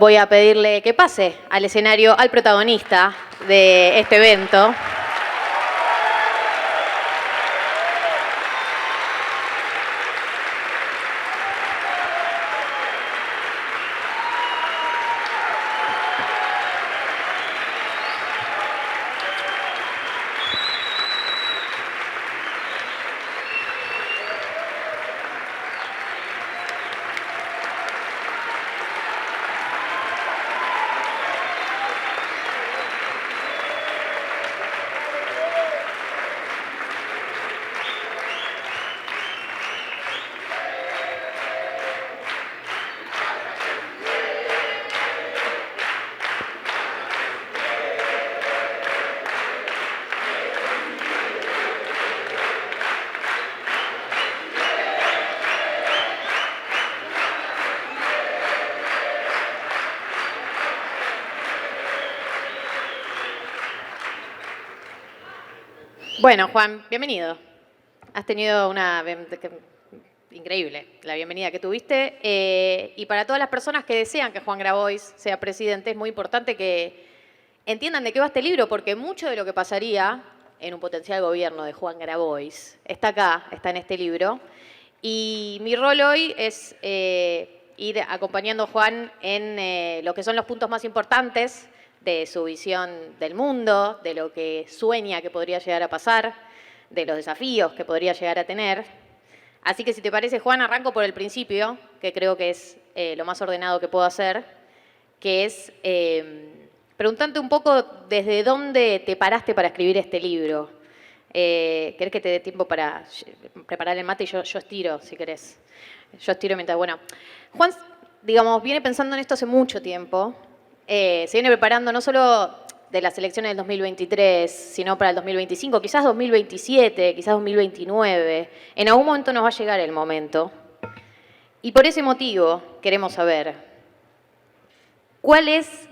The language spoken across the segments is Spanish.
voy a pedirle que pase al escenario al protagonista de este evento. Bueno, Juan, bienvenido. Has tenido una increíble la bienvenida que tuviste. Y para todas las personas que desean que Juan Grabois sea presidente, es muy importante que entiendan de qué va este libro, porque mucho de lo que pasaría en un potencial gobierno de Juan Grabois está acá, está en este libro. Y mi rol hoy es ir acompañando a Juan en lo que son los puntos más importantes de su visión del mundo, de lo que sueña que podría llegar a pasar, de los desafíos que podría llegar a tener. Así que si te parece, Juan, arranco por el principio, que creo que es lo más ordenado que puedo hacer, que es preguntarte un poco desde dónde te paraste para escribir este libro. ¿Querés que te dé tiempo para preparar el mate? Y yo estiro, si querés. Yo estiro mientras... Bueno, Juan, digamos, viene pensando en esto hace mucho tiempo. Se viene preparando no solo de las elecciones del 2023, sino para el 2025, quizás 2027, quizás 2029. En algún momento nos va a llegar el momento. Y por ese motivo queremos saber, ¿cuál es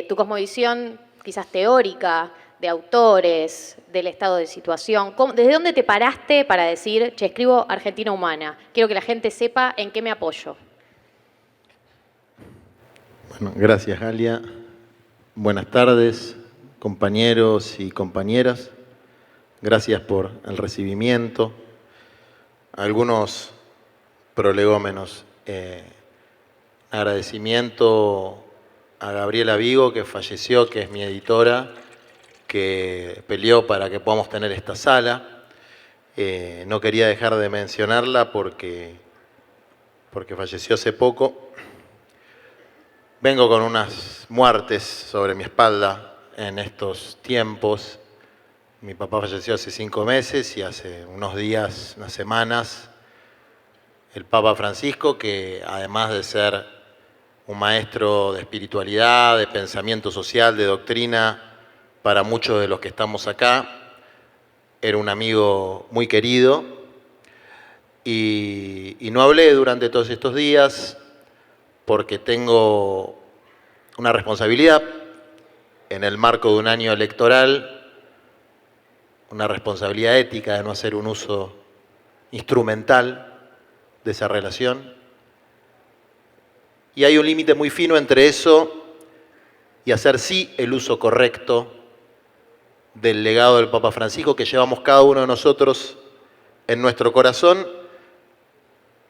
tu cosmovisión quizás teórica, de autores, del estado de situación? ¿Desde dónde te paraste para decir, che, escribo Argentina Humana? Quiero que la gente sepa en qué me apoyo. Bueno, gracias, Galia. Buenas tardes, compañeros y compañeras. Gracias por el recibimiento. Algunos prolegómenos. Agradecimiento a Gabriela Vigo, que falleció, que es mi editora, que peleó para que podamos tener esta sala. No quería dejar de mencionarla porque falleció hace poco. Vengo con unas muertes sobre mi espalda en estos tiempos. Mi papá falleció hace 5 meses y hace unos días, unas semanas, el Papa Francisco, que además de ser un maestro de espiritualidad, de pensamiento social, de doctrina, para muchos de los que estamos acá, era un amigo muy querido. Y no hablé durante todos estos días porque tengo una responsabilidad en el marco de un año electoral, una responsabilidad ética de no hacer un uso instrumental de esa relación. Y hay un límite muy fino entre eso y hacer sí el uso correcto del legado del Papa Francisco que llevamos cada uno de nosotros en nuestro corazón,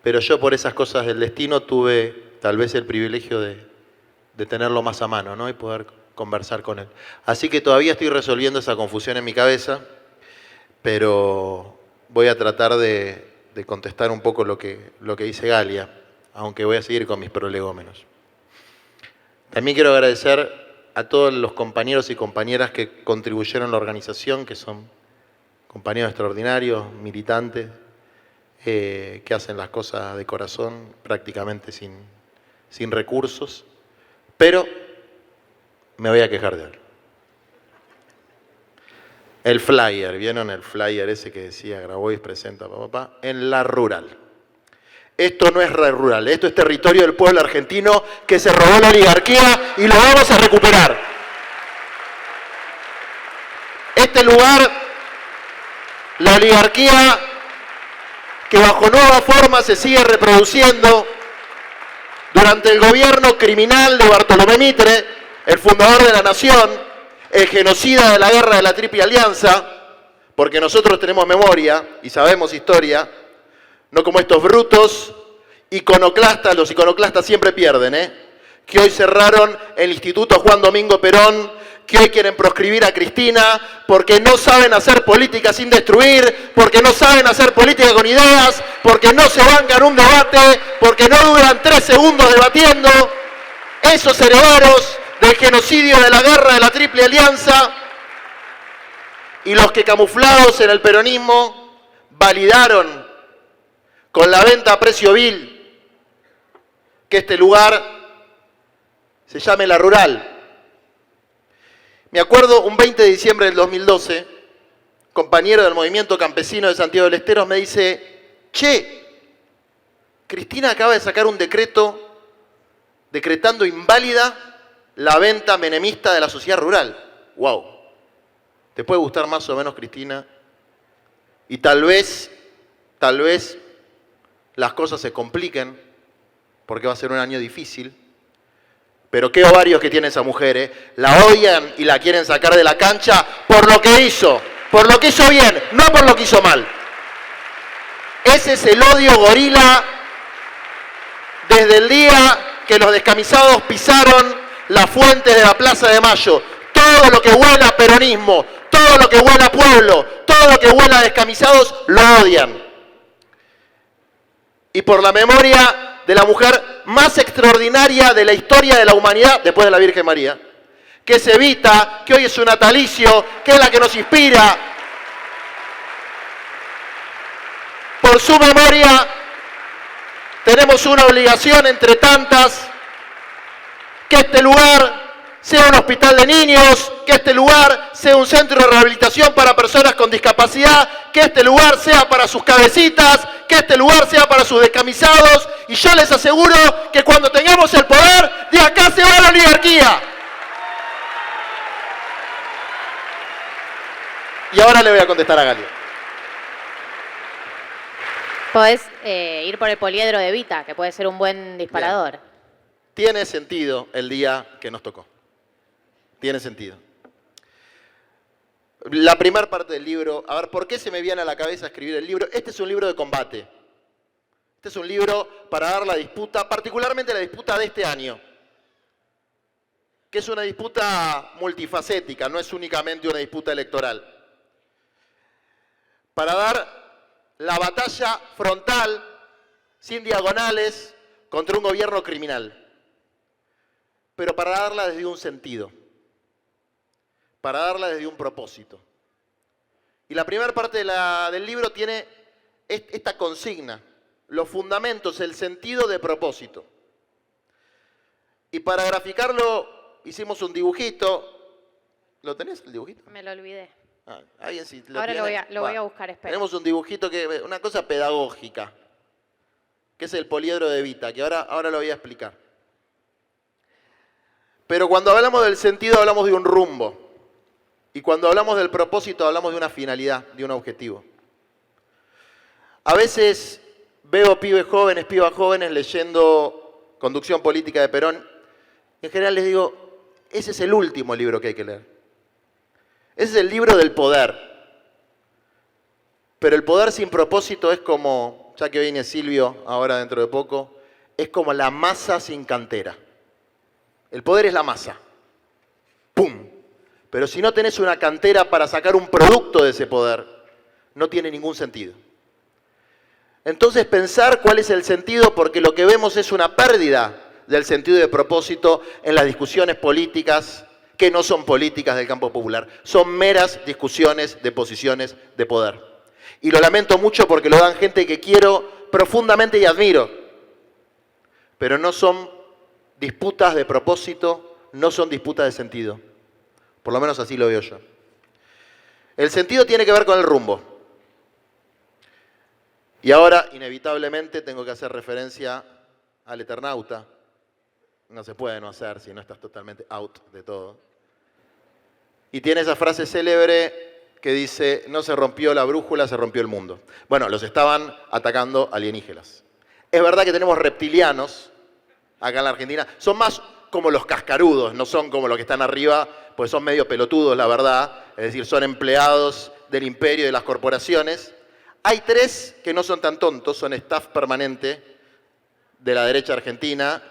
pero yo por esas cosas del destino tuve tal vez el privilegio de tenerlo más a mano, ¿no? Y poder conversar con él. Así que todavía estoy resolviendo esa confusión en mi cabeza, pero voy a tratar de contestar un poco lo que dice Galia, aunque voy a seguir con mis prolegómenos. También quiero agradecer a todos los compañeros y compañeras que contribuyeron a la organización, que son compañeros extraordinarios, militantes, que hacen las cosas de corazón prácticamente sin recursos, pero me voy a quejar de algo. El flyer, ¿vieron el flyer ese que decía Grabois presenta a papá? En la rural. Esto no es rural, esto es territorio del pueblo argentino que se robó la oligarquía y lo vamos a recuperar. Este lugar, la oligarquía que bajo nueva forma se sigue reproduciendo durante el gobierno criminal de Bartolomé Mitre, el fundador de la nación, el genocida de la guerra de la Triple Alianza, porque nosotros tenemos memoria y sabemos historia, no como estos brutos iconoclastas, los iconoclastas siempre pierden, que hoy cerraron el Instituto Juan Domingo Perón, que hoy quieren proscribir a Cristina, porque no saben hacer política sin destruir, porque no saben hacer política con ideas, porque no se bancan un debate, porque no duran 3 segundos debatiendo. Esos herederos del genocidio de la guerra de la Triple Alianza y los que camuflados en el peronismo validaron con la venta a precio vil que este lugar se llame La Rural. Me acuerdo un 20 de diciembre del 2012, compañero del movimiento campesino de Santiago del Estero me dice, che, Cristina acaba de sacar un decreto decretando inválida la venta menemista de la sociedad rural. Wow. ¿Te puede gustar más o menos, Cristina? Y tal vez las cosas se compliquen, porque va a ser un año difícil. Pero qué ovarios que tiene esa mujer, La odian y la quieren sacar de la cancha por lo que hizo bien, no por lo que hizo mal. Ese es el odio gorila desde el día que los descamisados pisaron las fuentes de la Plaza de Mayo. Todo lo que huela a peronismo, todo lo que huela a pueblo, todo lo que huela a descamisados, lo odian. Y por la memoria de la mujer más extraordinaria de la historia de la humanidad, después de la Virgen María, que es Evita, que hoy es su natalicio, que es la que nos inspira. Por su memoria tenemos una obligación entre tantas, que este lugar sea un hospital de niños, que este lugar sea un centro de rehabilitación para personas con discapacidad, que este lugar sea para sus cabecitas, que este lugar sea para sus descamisados, y yo les aseguro que cuando tengamos el poder, de acá se va la oligarquía. Y ahora le voy a contestar a Gali. Podés ir por el poliedro de Evita, que puede ser un buen disparador. Bien. Tiene sentido el día que nos tocó. Tiene sentido. La primera parte del libro, a ver, ¿por qué se me viene a la cabeza escribir el libro? Este es un libro de combate. Este es un libro para dar la disputa, particularmente la disputa de este año, que es una disputa multifacética, no es únicamente una disputa electoral. Para dar la batalla frontal, sin diagonales, contra un gobierno criminal. Pero para darla desde un sentido. Para darla desde un propósito. Y la primera parte del libro tiene esta consigna, los fundamentos, el sentido de propósito. Y para graficarlo hicimos un dibujito. ¿Lo tenés el dibujito? Me lo olvidé. ¿Alguien sí lo Ahora tiene? lo voy a buscar, espera. Tenemos un dibujito, una cosa pedagógica, que es el poliedro de Evita, que ahora lo voy a explicar. Pero cuando hablamos del sentido hablamos de un rumbo. Y cuando hablamos del propósito hablamos de una finalidad, de un objetivo. A veces veo pibas jóvenes leyendo Conducción Política de Perón. En general les digo, ese es el último libro que hay que leer. Ese es el libro del poder. Pero el poder sin propósito es como, ya que viene Silvio ahora dentro de poco, es como la masa sin cantera. El poder es la masa. ¡Pum! Pero si no tenés una cantera para sacar un producto de ese poder, no tiene ningún sentido. Entonces pensar cuál es el sentido, porque lo que vemos es una pérdida del sentido de propósito en las discusiones políticas, que no son políticas del campo popular, son meras discusiones de posiciones de poder. Y lo lamento mucho porque lo dan gente que quiero profundamente y admiro, pero no son disputas de propósito, no son disputas de sentido. Por lo menos así lo veo yo. El sentido tiene que ver con el rumbo. Y ahora, inevitablemente, tengo que hacer referencia al Eternauta. No se puede no hacer si no estás totalmente out de todo. Y tiene esa frase célebre que dice, no se rompió la brújula, se rompió el mundo. Bueno, los estaban atacando alienígenas. Es verdad que tenemos reptilianos acá en la Argentina. Son más como los cascarudos, no son como los que están arriba, pues son medio pelotudos, la verdad. Es decir, son empleados del imperio y de las corporaciones. Hay 3 que no son tan tontos, son staff permanente de la derecha argentina,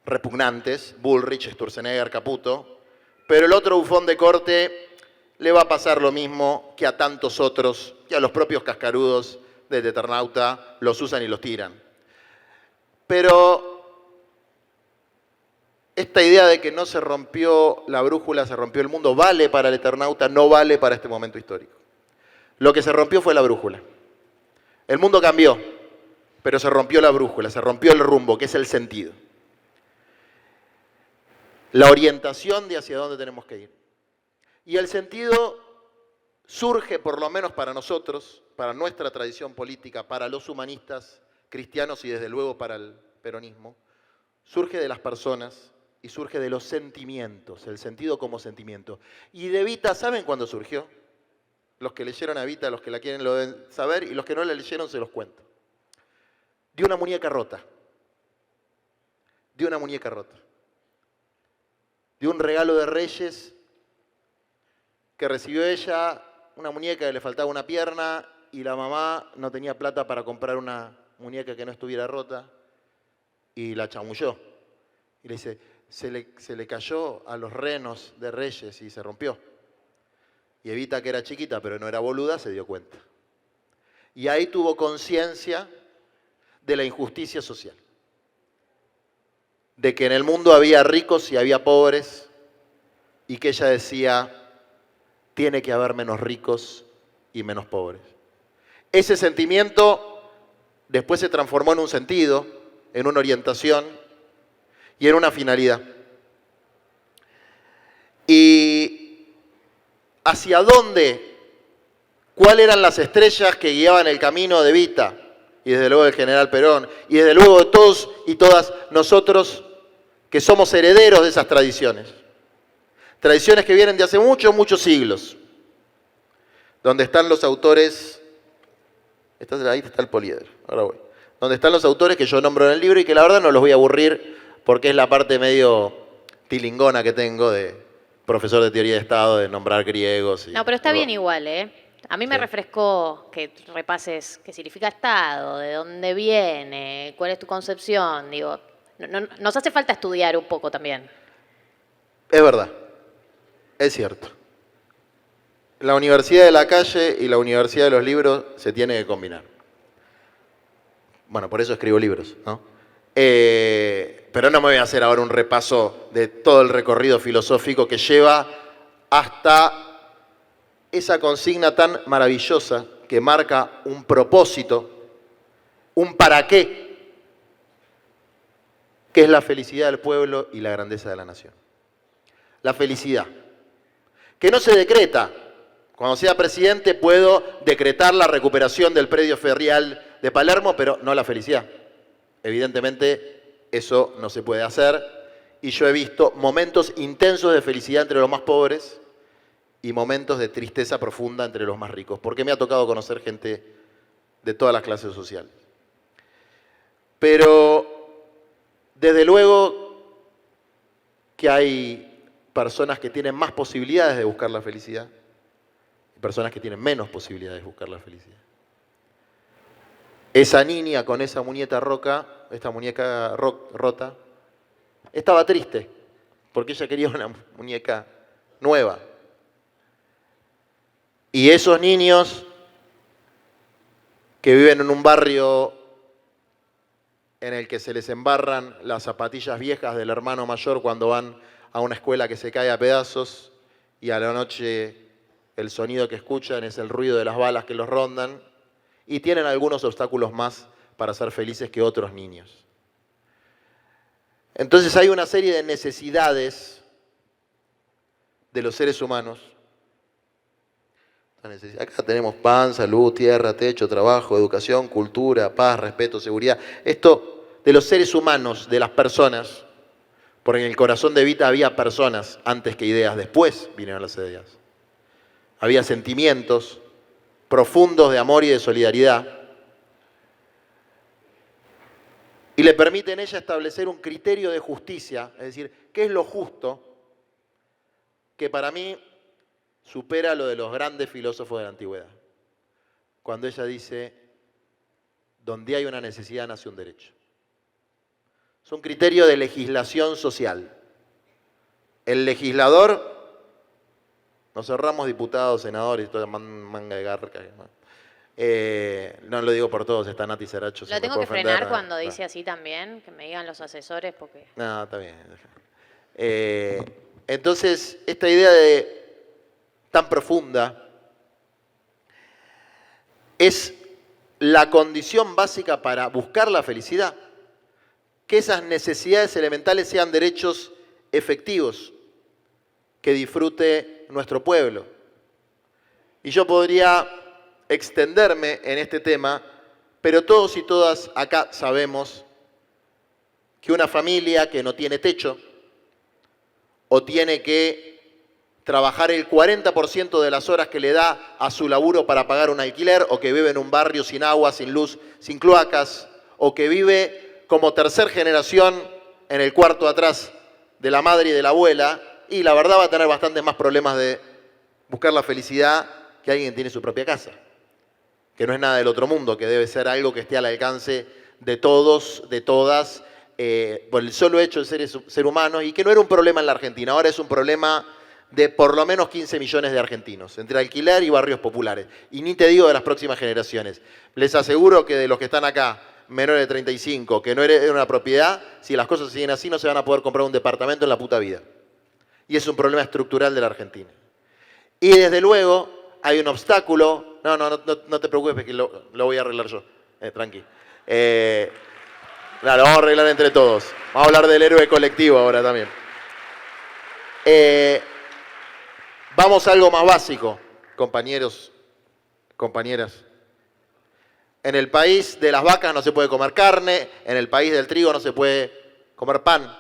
repugnantes, Bullrich, Sturzenegger, Caputo. Pero el otro bufón de corte le va a pasar lo mismo que a tantos otros, que a los propios cascarudos del Eternauta los usan y los tiran. Pero esta idea de que no se rompió la brújula, se rompió el mundo, vale para el Eternauta, no vale para este momento histórico. Lo que se rompió fue la brújula. El mundo cambió, pero se rompió la brújula, se rompió el rumbo, que es el sentido. La orientación de hacia dónde tenemos que ir. Y el sentido surge, por lo menos para nosotros, para nuestra tradición política, para los humanistas cristianos y desde luego para el peronismo, surge de las personas y surge de los sentimientos, el sentido como sentimiento. Y de Evita, ¿saben cuándo surgió? Los que leyeron a Evita, los que la quieren lo deben saber, y los que no la leyeron se los cuento. De una muñeca rota. De una muñeca rota. De un regalo de Reyes que recibió ella, una muñeca que le faltaba una pierna, y la mamá no tenía plata para comprar una muñeca que no estuviera rota, y la chamulló. Y le dice, se le cayó a los renos de Reyes y se rompió. Y Evita, que era chiquita pero no era boluda, se dio cuenta. Y ahí tuvo conciencia de la injusticia social. De que en el mundo había ricos y había pobres, y que ella decía, tiene que haber menos ricos y menos pobres. Ese sentimiento después se transformó en un sentido, en una orientación y en una finalidad. ¿Y hacia dónde? ¿Cuáles eran las estrellas que guiaban el camino de Evita? Y desde luego del general Perón, y desde luego de todos y todas nosotros que somos herederos de esas tradiciones. Tradiciones que vienen de hace muchos, muchos siglos. Donde están los autores, ahí está el poliedro, ahora voy. Donde están los autores que yo nombro en el libro y que la verdad no los voy a aburrir porque es la parte medio tilingona que tengo de profesor de teoría de Estado, de nombrar griegos. No, pero está bien igual, ¿eh? A mí me refrescó que repases qué significa Estado, de dónde viene, cuál es tu concepción. Digo, nos hace falta estudiar un poco también. Es verdad, es cierto. La Universidad de la Calle y la Universidad de los Libros se tienen que combinar. Bueno, por eso escribo libros, ¿no? Pero no me voy a hacer ahora un repaso de todo el recorrido filosófico que lleva hasta esa consigna tan maravillosa que marca un propósito, un para qué, que es la felicidad del pueblo y la grandeza de la nación. La felicidad, que no se decreta. Cuando sea presidente puedo decretar la recuperación del predio ferial de Palermo, pero no la felicidad. Evidentemente eso no se puede hacer y yo he visto momentos intensos de felicidad entre los más pobres y momentos de tristeza profunda entre los más ricos, porque me ha tocado conocer gente de todas las clases sociales. Pero desde luego que hay personas que tienen más posibilidades de buscar la felicidad y personas que tienen menos posibilidades de buscar la felicidad. Esa niña con esa muñeca rota, estaba triste porque ella quería una muñeca nueva. Y esos niños que viven en un barrio en el que se les embarran las zapatillas viejas del hermano mayor cuando van a una escuela que se cae a pedazos y a la noche el sonido que escuchan es el ruido de las balas que los rondan, y tienen algunos obstáculos más para ser felices que otros niños. Entonces hay una serie de necesidades de los seres humanos. Acá tenemos pan, salud, tierra, techo, trabajo, educación, cultura, paz, respeto, seguridad. Esto de los seres humanos, de las personas, porque en el corazón de Evita había personas antes que ideas, después vinieron las ideas. Había sentimientos profundos de amor y de solidaridad. y le permiten a ella establecer un criterio de justicia, es decir, qué es lo justo, que para mí supera lo de los grandes filósofos de la antigüedad. Cuando ella dice, donde hay una necesidad nace un derecho. Es un criterio de legislación social. El legislador, nos ahorramos diputados, senadores, toda manga de garca. No lo digo por todos, está Nati Saracho. Lo tengo que frenar cuando dice así también, que me digan los asesores porque... No, está bien. Entonces, esta idea tan profunda es la condición básica para buscar la felicidad. Que esas necesidades elementales sean derechos efectivos que disfrute nuestro pueblo. Y yo podría extenderme en este tema, pero todos y todas acá sabemos que una familia que no tiene techo o tiene que trabajar el 40% de las horas que le da a su laburo para pagar un alquiler, o que vive en un barrio sin agua, sin luz, sin cloacas, o que vive como tercer generación en el cuarto atrás de la madre y de la abuela, y la verdad va a tener bastantes más problemas de buscar la felicidad que alguien que tiene su propia casa, que no es nada del otro mundo, que debe ser algo que esté al alcance de todos, de todas, por el solo hecho de ser humanos, y que no era un problema en la Argentina, ahora es un problema de por lo menos 15 millones de argentinos, entre alquiler y barrios populares. Y ni te digo de las próximas generaciones. Les aseguro que de los que están acá, menores de 35, que no hereden una propiedad, si las cosas siguen así, no se van a poder comprar un departamento en la puta vida. Y es un problema estructural de la Argentina. Y desde luego hay un obstáculo. No te preocupes, que lo voy a arreglar yo. Tranqui. Lo vamos a arreglar entre todos. Vamos a hablar del héroe colectivo ahora también. Vamos a algo más básico, compañeros, compañeras. En el país de las vacas no se puede comer carne, en el país del trigo no se puede comer pan.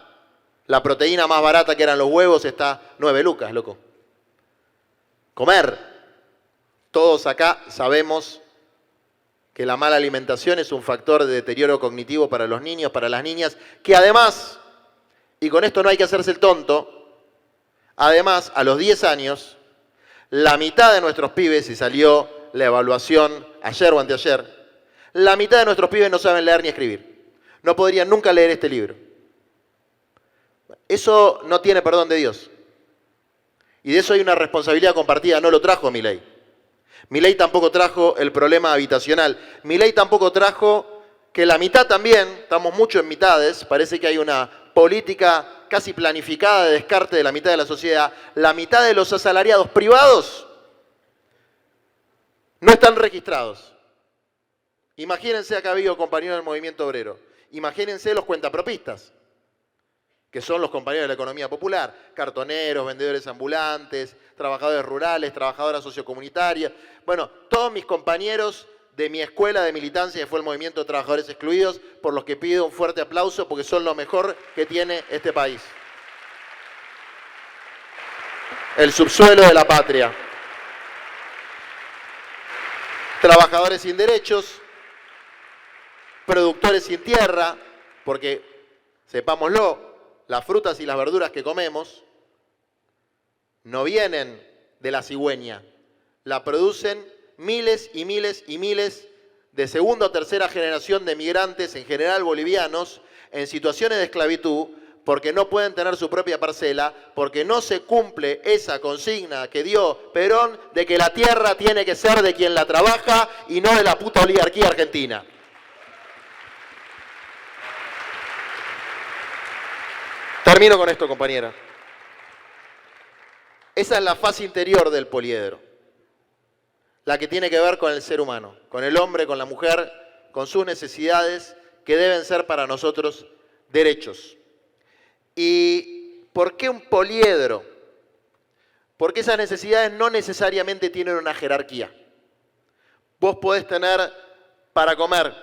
La proteína más barata, que eran los huevos, está 9 lucas, loco. Comer. Todos acá sabemos que la mala alimentación es un factor de deterioro cognitivo para los niños, para las niñas, que además, y con esto no hay que hacerse el tonto, además, a los 10 años, la mitad de nuestros pibes, y salió la evaluación ayer o anteayer, la mitad de nuestros pibes no saben leer ni escribir. No podrían nunca leer este libro. Eso no tiene perdón de Dios. Y de eso hay una responsabilidad compartida. No lo trajo Milei. Milei tampoco trajo el problema habitacional. Milei tampoco trajo que la mitad también, estamos mucho en mitades, parece que hay una política casi planificada de descarte de la mitad de la sociedad. La mitad de los asalariados privados no están registrados. Imagínense, acá había compañeros del movimiento obrero, imagínense los cuentapropistas, que son los compañeros de la economía popular, cartoneros, vendedores ambulantes, trabajadores rurales, trabajadoras sociocomunitarias. Bueno, todos mis compañeros de mi escuela de militancia, que fue el Movimiento de Trabajadores Excluidos, por los que pido un fuerte aplauso porque son lo mejor que tiene este país. El subsuelo de la patria. Trabajadores sin derechos, productores sin tierra, porque, sepámoslo, las frutas y las verduras que comemos no vienen de la cigüeña, la producen miles y miles y miles de segunda o tercera generación de migrantes, en general bolivianos, en situaciones de esclavitud, porque no pueden tener su propia parcela, porque no se cumple esa consigna que dio Perón de que la tierra tiene que ser de quien la trabaja y no de la puta oligarquía argentina. Termino con esto, compañera. Esa es la fase interior del poliedro, la que tiene que ver con el ser humano, con el hombre, con la mujer, con sus necesidades que deben ser para nosotros derechos. ¿Y por qué un poliedro? Porque esas necesidades no necesariamente tienen una jerarquía. Vos podés tener para comer,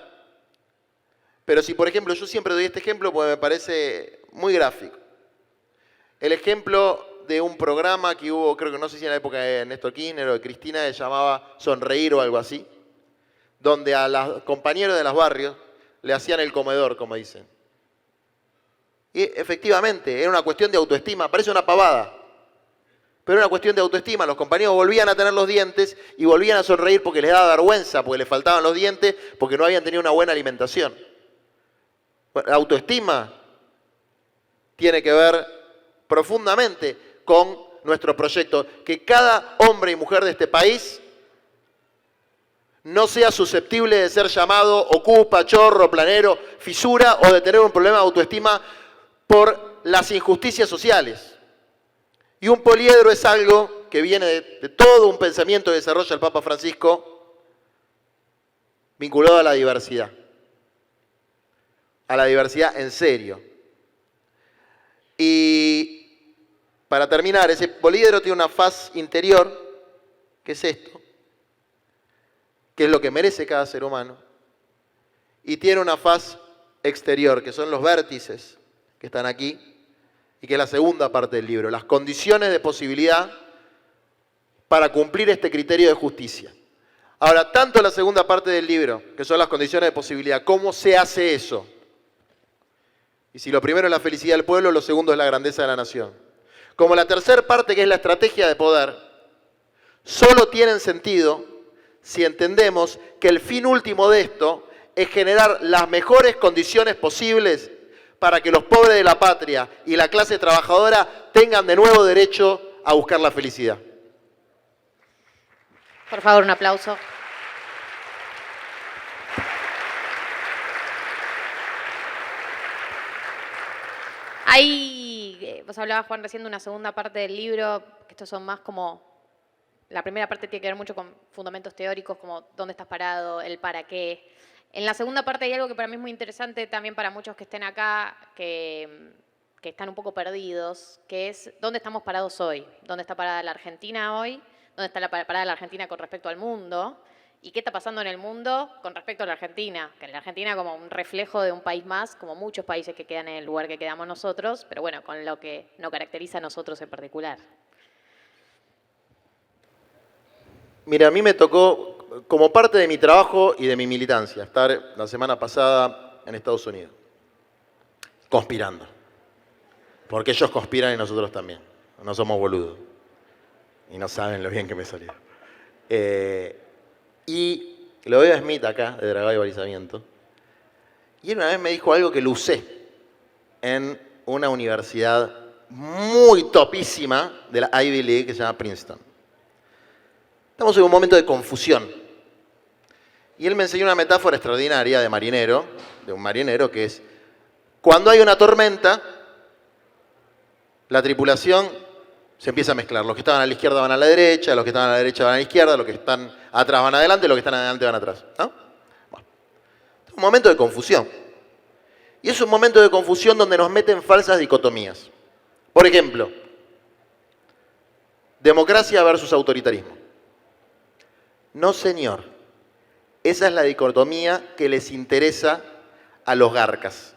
pero si, por ejemplo, yo siempre doy este ejemplo porque me parece muy gráfico. El ejemplo de un programa que hubo, creo que no sé si en la época de Néstor Kirchner o de Cristina, se llamaba Sonreír o algo así, donde a los compañeros de los barrios le hacían el comedor, como dicen. Y efectivamente, era una cuestión de autoestima, parece una pavada, pero era una cuestión de autoestima. Los compañeros volvían a tener los dientes y volvían a sonreír porque les daba vergüenza, porque les faltaban los dientes, porque no habían tenido una buena alimentación. Bueno, la autoestima tiene que ver profundamente con nuestro proyecto, que cada hombre y mujer de este país no sea susceptible de ser llamado ocupa, chorro, planero, fisura o de tener un problema de autoestima por las injusticias sociales. Y un poliedro es algo que viene de todo un pensamiento que desarrolla el Papa Francisco vinculado a la diversidad en serio. Y para terminar, ese poliedro tiene una faz interior, que es esto, que es lo que merece cada ser humano, y tiene una faz exterior, que son los vértices que están aquí, y que es la segunda parte del libro, las condiciones de posibilidad para cumplir este criterio de justicia. Ahora, tanto la segunda parte del libro, que son las condiciones de posibilidad, ¿cómo se hace eso? Y si lo primero es la felicidad del pueblo, lo segundo es la grandeza de la nación. Como la tercera parte, que es la estrategia de poder, solo tienen sentido si entendemos que el fin último de esto es generar las mejores condiciones posibles para que los pobres de la patria y la clase trabajadora tengan de nuevo derecho a buscar la felicidad. Por favor, un aplauso. Vos hablabas, Juan, recién de una segunda parte del libro, que estos son más como, la primera parte tiene que ver mucho con fundamentos teóricos, como dónde estás parado, el para qué. En la segunda parte hay algo que para mí es muy interesante también para muchos que estén acá, que están un poco perdidos, que es dónde estamos parados hoy, dónde está parada la Argentina hoy, dónde está parada la Argentina con respecto al mundo, y qué está pasando en el mundo con respecto a la Argentina, que la Argentina como un reflejo de un país más, como muchos países que quedan en el lugar que quedamos nosotros, pero bueno, con lo que nos caracteriza a nosotros en particular. Mira, a mí me tocó, como parte de mi trabajo y de mi militancia, estar la semana pasada en Estados Unidos, conspirando. Porque ellos conspiran y nosotros también. No somos boludos. Y no saben lo bien que me salió. Y lo veo a Smith acá, de Dragado y Balizamiento. Y él una vez me dijo algo que lo usé en una universidad muy topísima de la Ivy League que se llama Princeton. Estamos en un momento de confusión. Y él me enseñó una metáfora extraordinaria de marinero, de un marinero, que es, cuando hay una tormenta, la tripulación se empieza a mezclar. Los que estaban a la izquierda van a la derecha, los que estaban a la derecha van a la izquierda, los que están atrás van adelante, los que están adelante van atrás. ¿No? Bueno, es un momento de confusión. Y es un momento de confusión donde nos meten falsas dicotomías. Por ejemplo, democracia versus autoritarismo. No, señor. Esa es la dicotomía que les interesa a los garcas.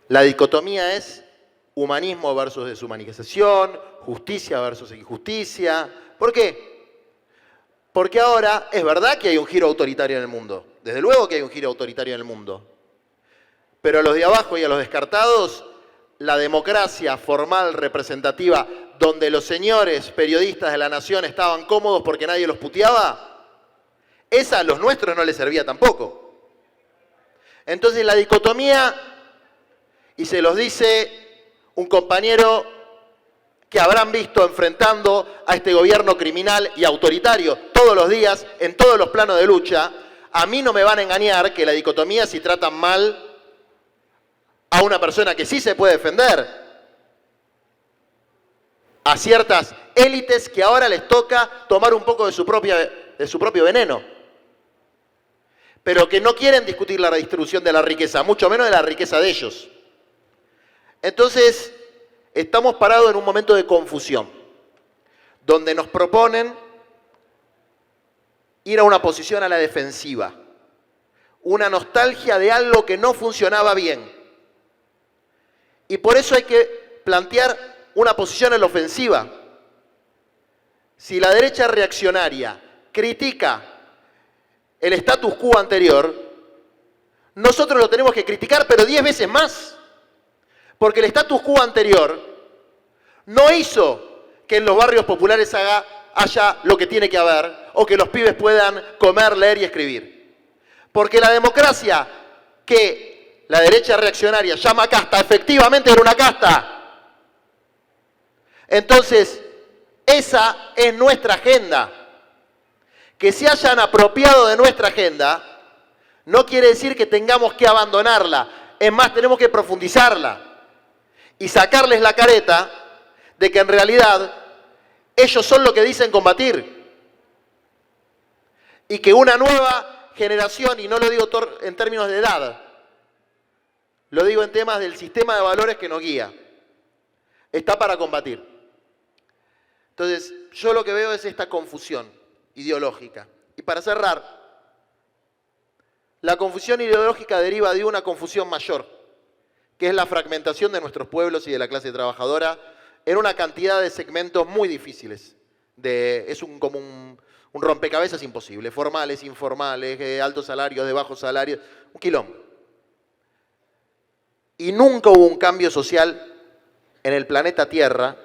La dicotomía es humanismo versus deshumanización, justicia versus injusticia. ¿Por qué? Porque ahora es verdad que hay un giro autoritario en el mundo. Desde luego que hay un giro autoritario en el mundo. Pero a los de abajo y a los descartados, la democracia formal representativa, donde los señores periodistas de la nación estaban cómodos porque nadie los puteaba, esa a los nuestros no les servía tampoco. Entonces la dicotomía, y se los dice un compañero que habrán visto enfrentando a este gobierno criminal y autoritario todos los días, en todos los planos de lucha, a mí no me van a engañar que la dicotomía, si tratan mal a una persona que sí se puede defender, a ciertas élites que ahora les toca tomar un poco de su propio veneno, pero que no quieren discutir la redistribución de la riqueza, mucho menos de la riqueza de ellos. Entonces, estamos parados en un momento de confusión, donde nos proponen ir a una posición a la defensiva, una nostalgia de algo que no funcionaba bien. Y por eso hay que plantear una posición en la ofensiva. Si la derecha reaccionaria critica el status quo anterior, nosotros lo tenemos que criticar, pero 10 veces más. Porque el status quo anterior no hizo que en los barrios populares haya lo que tiene que haber, o que los pibes puedan comer, leer y escribir. Porque la democracia que la derecha reaccionaria llama casta, efectivamente era una casta. Entonces, esa es nuestra agenda. Que se hayan apropiado de nuestra agenda no quiere decir que tengamos que abandonarla. Es más, tenemos que profundizarla y sacarles la careta de que en realidad ellos son lo que dicen combatir. Y que una nueva generación, y no lo digo en términos de edad, lo digo en temas del sistema de valores que nos guía, está para combatir. Entonces, yo lo que veo es esta confusión ideológica. Y para cerrar, la confusión ideológica deriva de una confusión mayor, que es la fragmentación de nuestros pueblos y de la clase trabajadora en una cantidad de segmentos muy difíciles. Es como un rompecabezas imposible, formales, informales, de altos salarios, de bajos salarios, un quilombo. Y nunca hubo un cambio social en el planeta Tierra,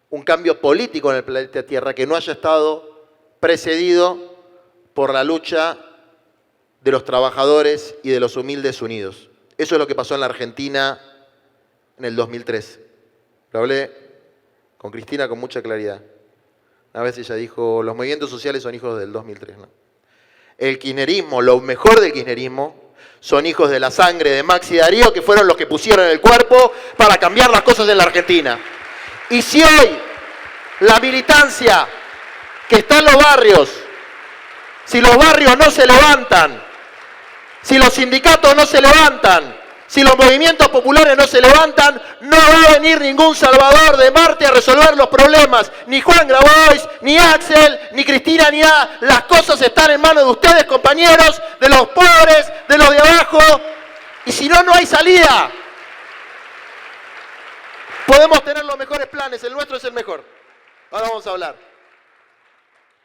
un cambio político en el planeta Tierra que no haya estado precedido por la lucha de los trabajadores y de los humildes unidos. Eso es lo que pasó en la Argentina en el 2003. Lo hablé con Cristina con mucha claridad. Una vez ella dijo, los movimientos sociales son hijos del 2003. ¿No? El kirchnerismo, lo mejor del kirchnerismo, son hijos de la sangre de Max y Darío, que fueron los que pusieron el cuerpo para cambiar las cosas en la Argentina. Y si hoy la militancia que está en los barrios, si los barrios no se levantan, si los sindicatos no se levantan, si los movimientos populares no se levantan, no va a venir ningún Salvador de Marte a resolver los problemas. Ni Juan Grabois, ni Axel, ni Cristina, ni nada. Las cosas están en manos de ustedes, compañeros, de los pobres, de los de abajo. Y si no, no hay salida. Podemos tener los mejores planes, el nuestro es el mejor. Ahora vamos a hablar.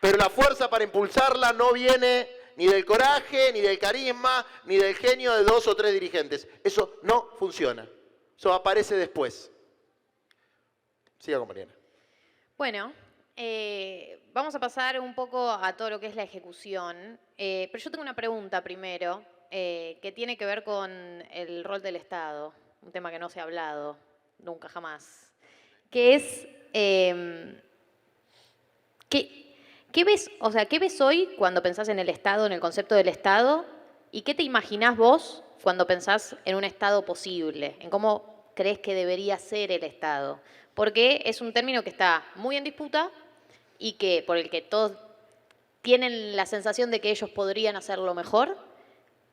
Pero la fuerza para impulsarla no viene ni del coraje, ni del carisma, ni del genio de 2 o 3 dirigentes. Eso no funciona. Eso aparece después. Siga, compañera. Bueno, vamos a pasar un poco a todo lo que es la ejecución. Pero yo tengo una pregunta primero, que tiene que ver con el rol del Estado. Un tema que no se ha hablado nunca, jamás. Que es... ¿Qué ves, qué ves hoy cuando pensás en el Estado, en el concepto del Estado? ¿Y qué te imaginás vos cuando pensás en un Estado posible? ¿En cómo crees que debería ser el Estado? Porque es un término que está muy en disputa y por el que todos tienen la sensación de que ellos podrían hacerlo mejor,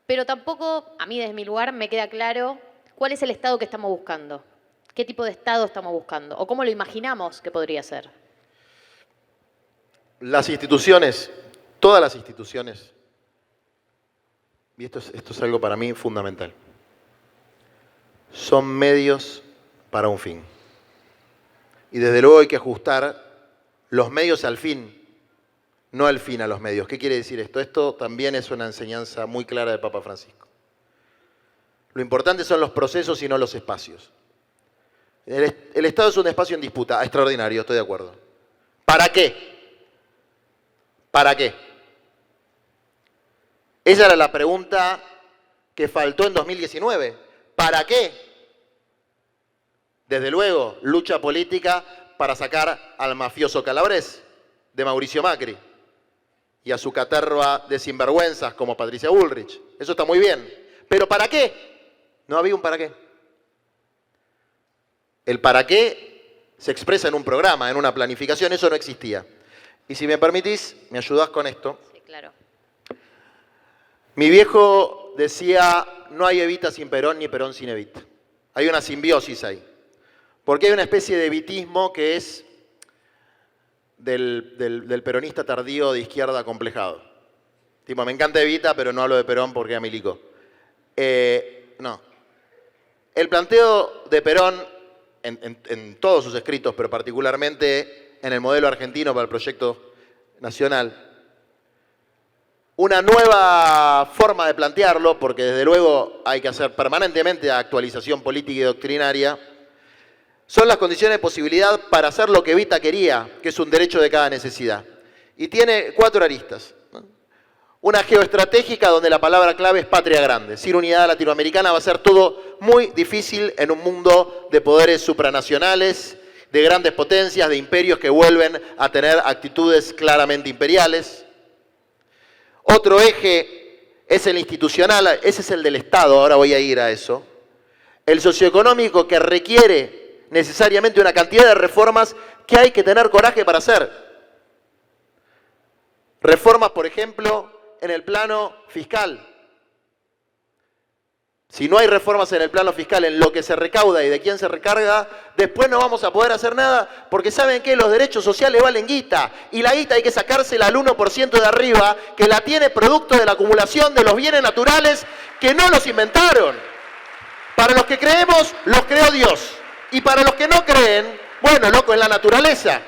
pero tampoco, a mí desde mi lugar, me queda claro cuál es el Estado que estamos buscando. ¿Qué tipo de Estado estamos buscando? ¿O cómo lo imaginamos que podría ser? Las instituciones, todas las instituciones, y esto es algo para mí fundamental, son medios para un fin. Y desde luego hay que ajustar los medios al fin, no el fin a los medios. ¿Qué quiere decir esto? Esto también es una enseñanza muy clara del Papa Francisco. Lo importante son los procesos y no los espacios. El Estado es un espacio en disputa, extraordinario, estoy de acuerdo. ¿Para qué? ¿Para qué? Esa era la pregunta que faltó en 2019. ¿Para qué? Desde luego, lucha política para sacar al mafioso Calabrés, de Mauricio Macri, y a su caterva de sinvergüenzas como Patricia Bullrich. Eso está muy bien. ¿Pero para qué? No había un para qué. El para qué se expresa en un programa, en una planificación, eso no existía. Y si me permitís, me ayudás con esto. Sí, claro. Mi viejo decía, no hay Evita sin Perón ni Perón sin Evita. Hay una simbiosis ahí. Porque hay una especie de evitismo que es del peronista tardío de izquierda acomplejado. Tipo, me encanta Evita, pero no hablo de Perón porque ya milico. No. El planteo de Perón, en todos sus escritos, pero particularmente en el modelo argentino para el proyecto nacional, una nueva forma de plantearlo, porque desde luego hay que hacer permanentemente actualización política y doctrinaria, son las condiciones de posibilidad para hacer lo que Evita quería, que es un derecho de cada necesidad. Y tiene 4 aristas. Una geoestratégica donde la palabra clave es patria grande. Sin unidad latinoamericana va a ser todo muy difícil en un mundo de poderes supranacionales, de grandes potencias, de imperios que vuelven a tener actitudes claramente imperiales. Otro eje es el institucional, ese es el del Estado, ahora voy a ir a eso. El socioeconómico, que requiere necesariamente una cantidad de reformas que hay que tener coraje para hacer. Reformas, por ejemplo, en el plano fiscal. Si no hay reformas en el plano fiscal, en lo que se recauda y de quién se recarga, después no vamos a poder hacer nada, porque ¿saben qué? Los derechos sociales valen guita, y la guita hay que sacársela al 1% de arriba, que la tiene producto de la acumulación de los bienes naturales que no los inventaron. Para los que creemos, los creó Dios. Y para los que no creen, bueno, loco, es la naturaleza.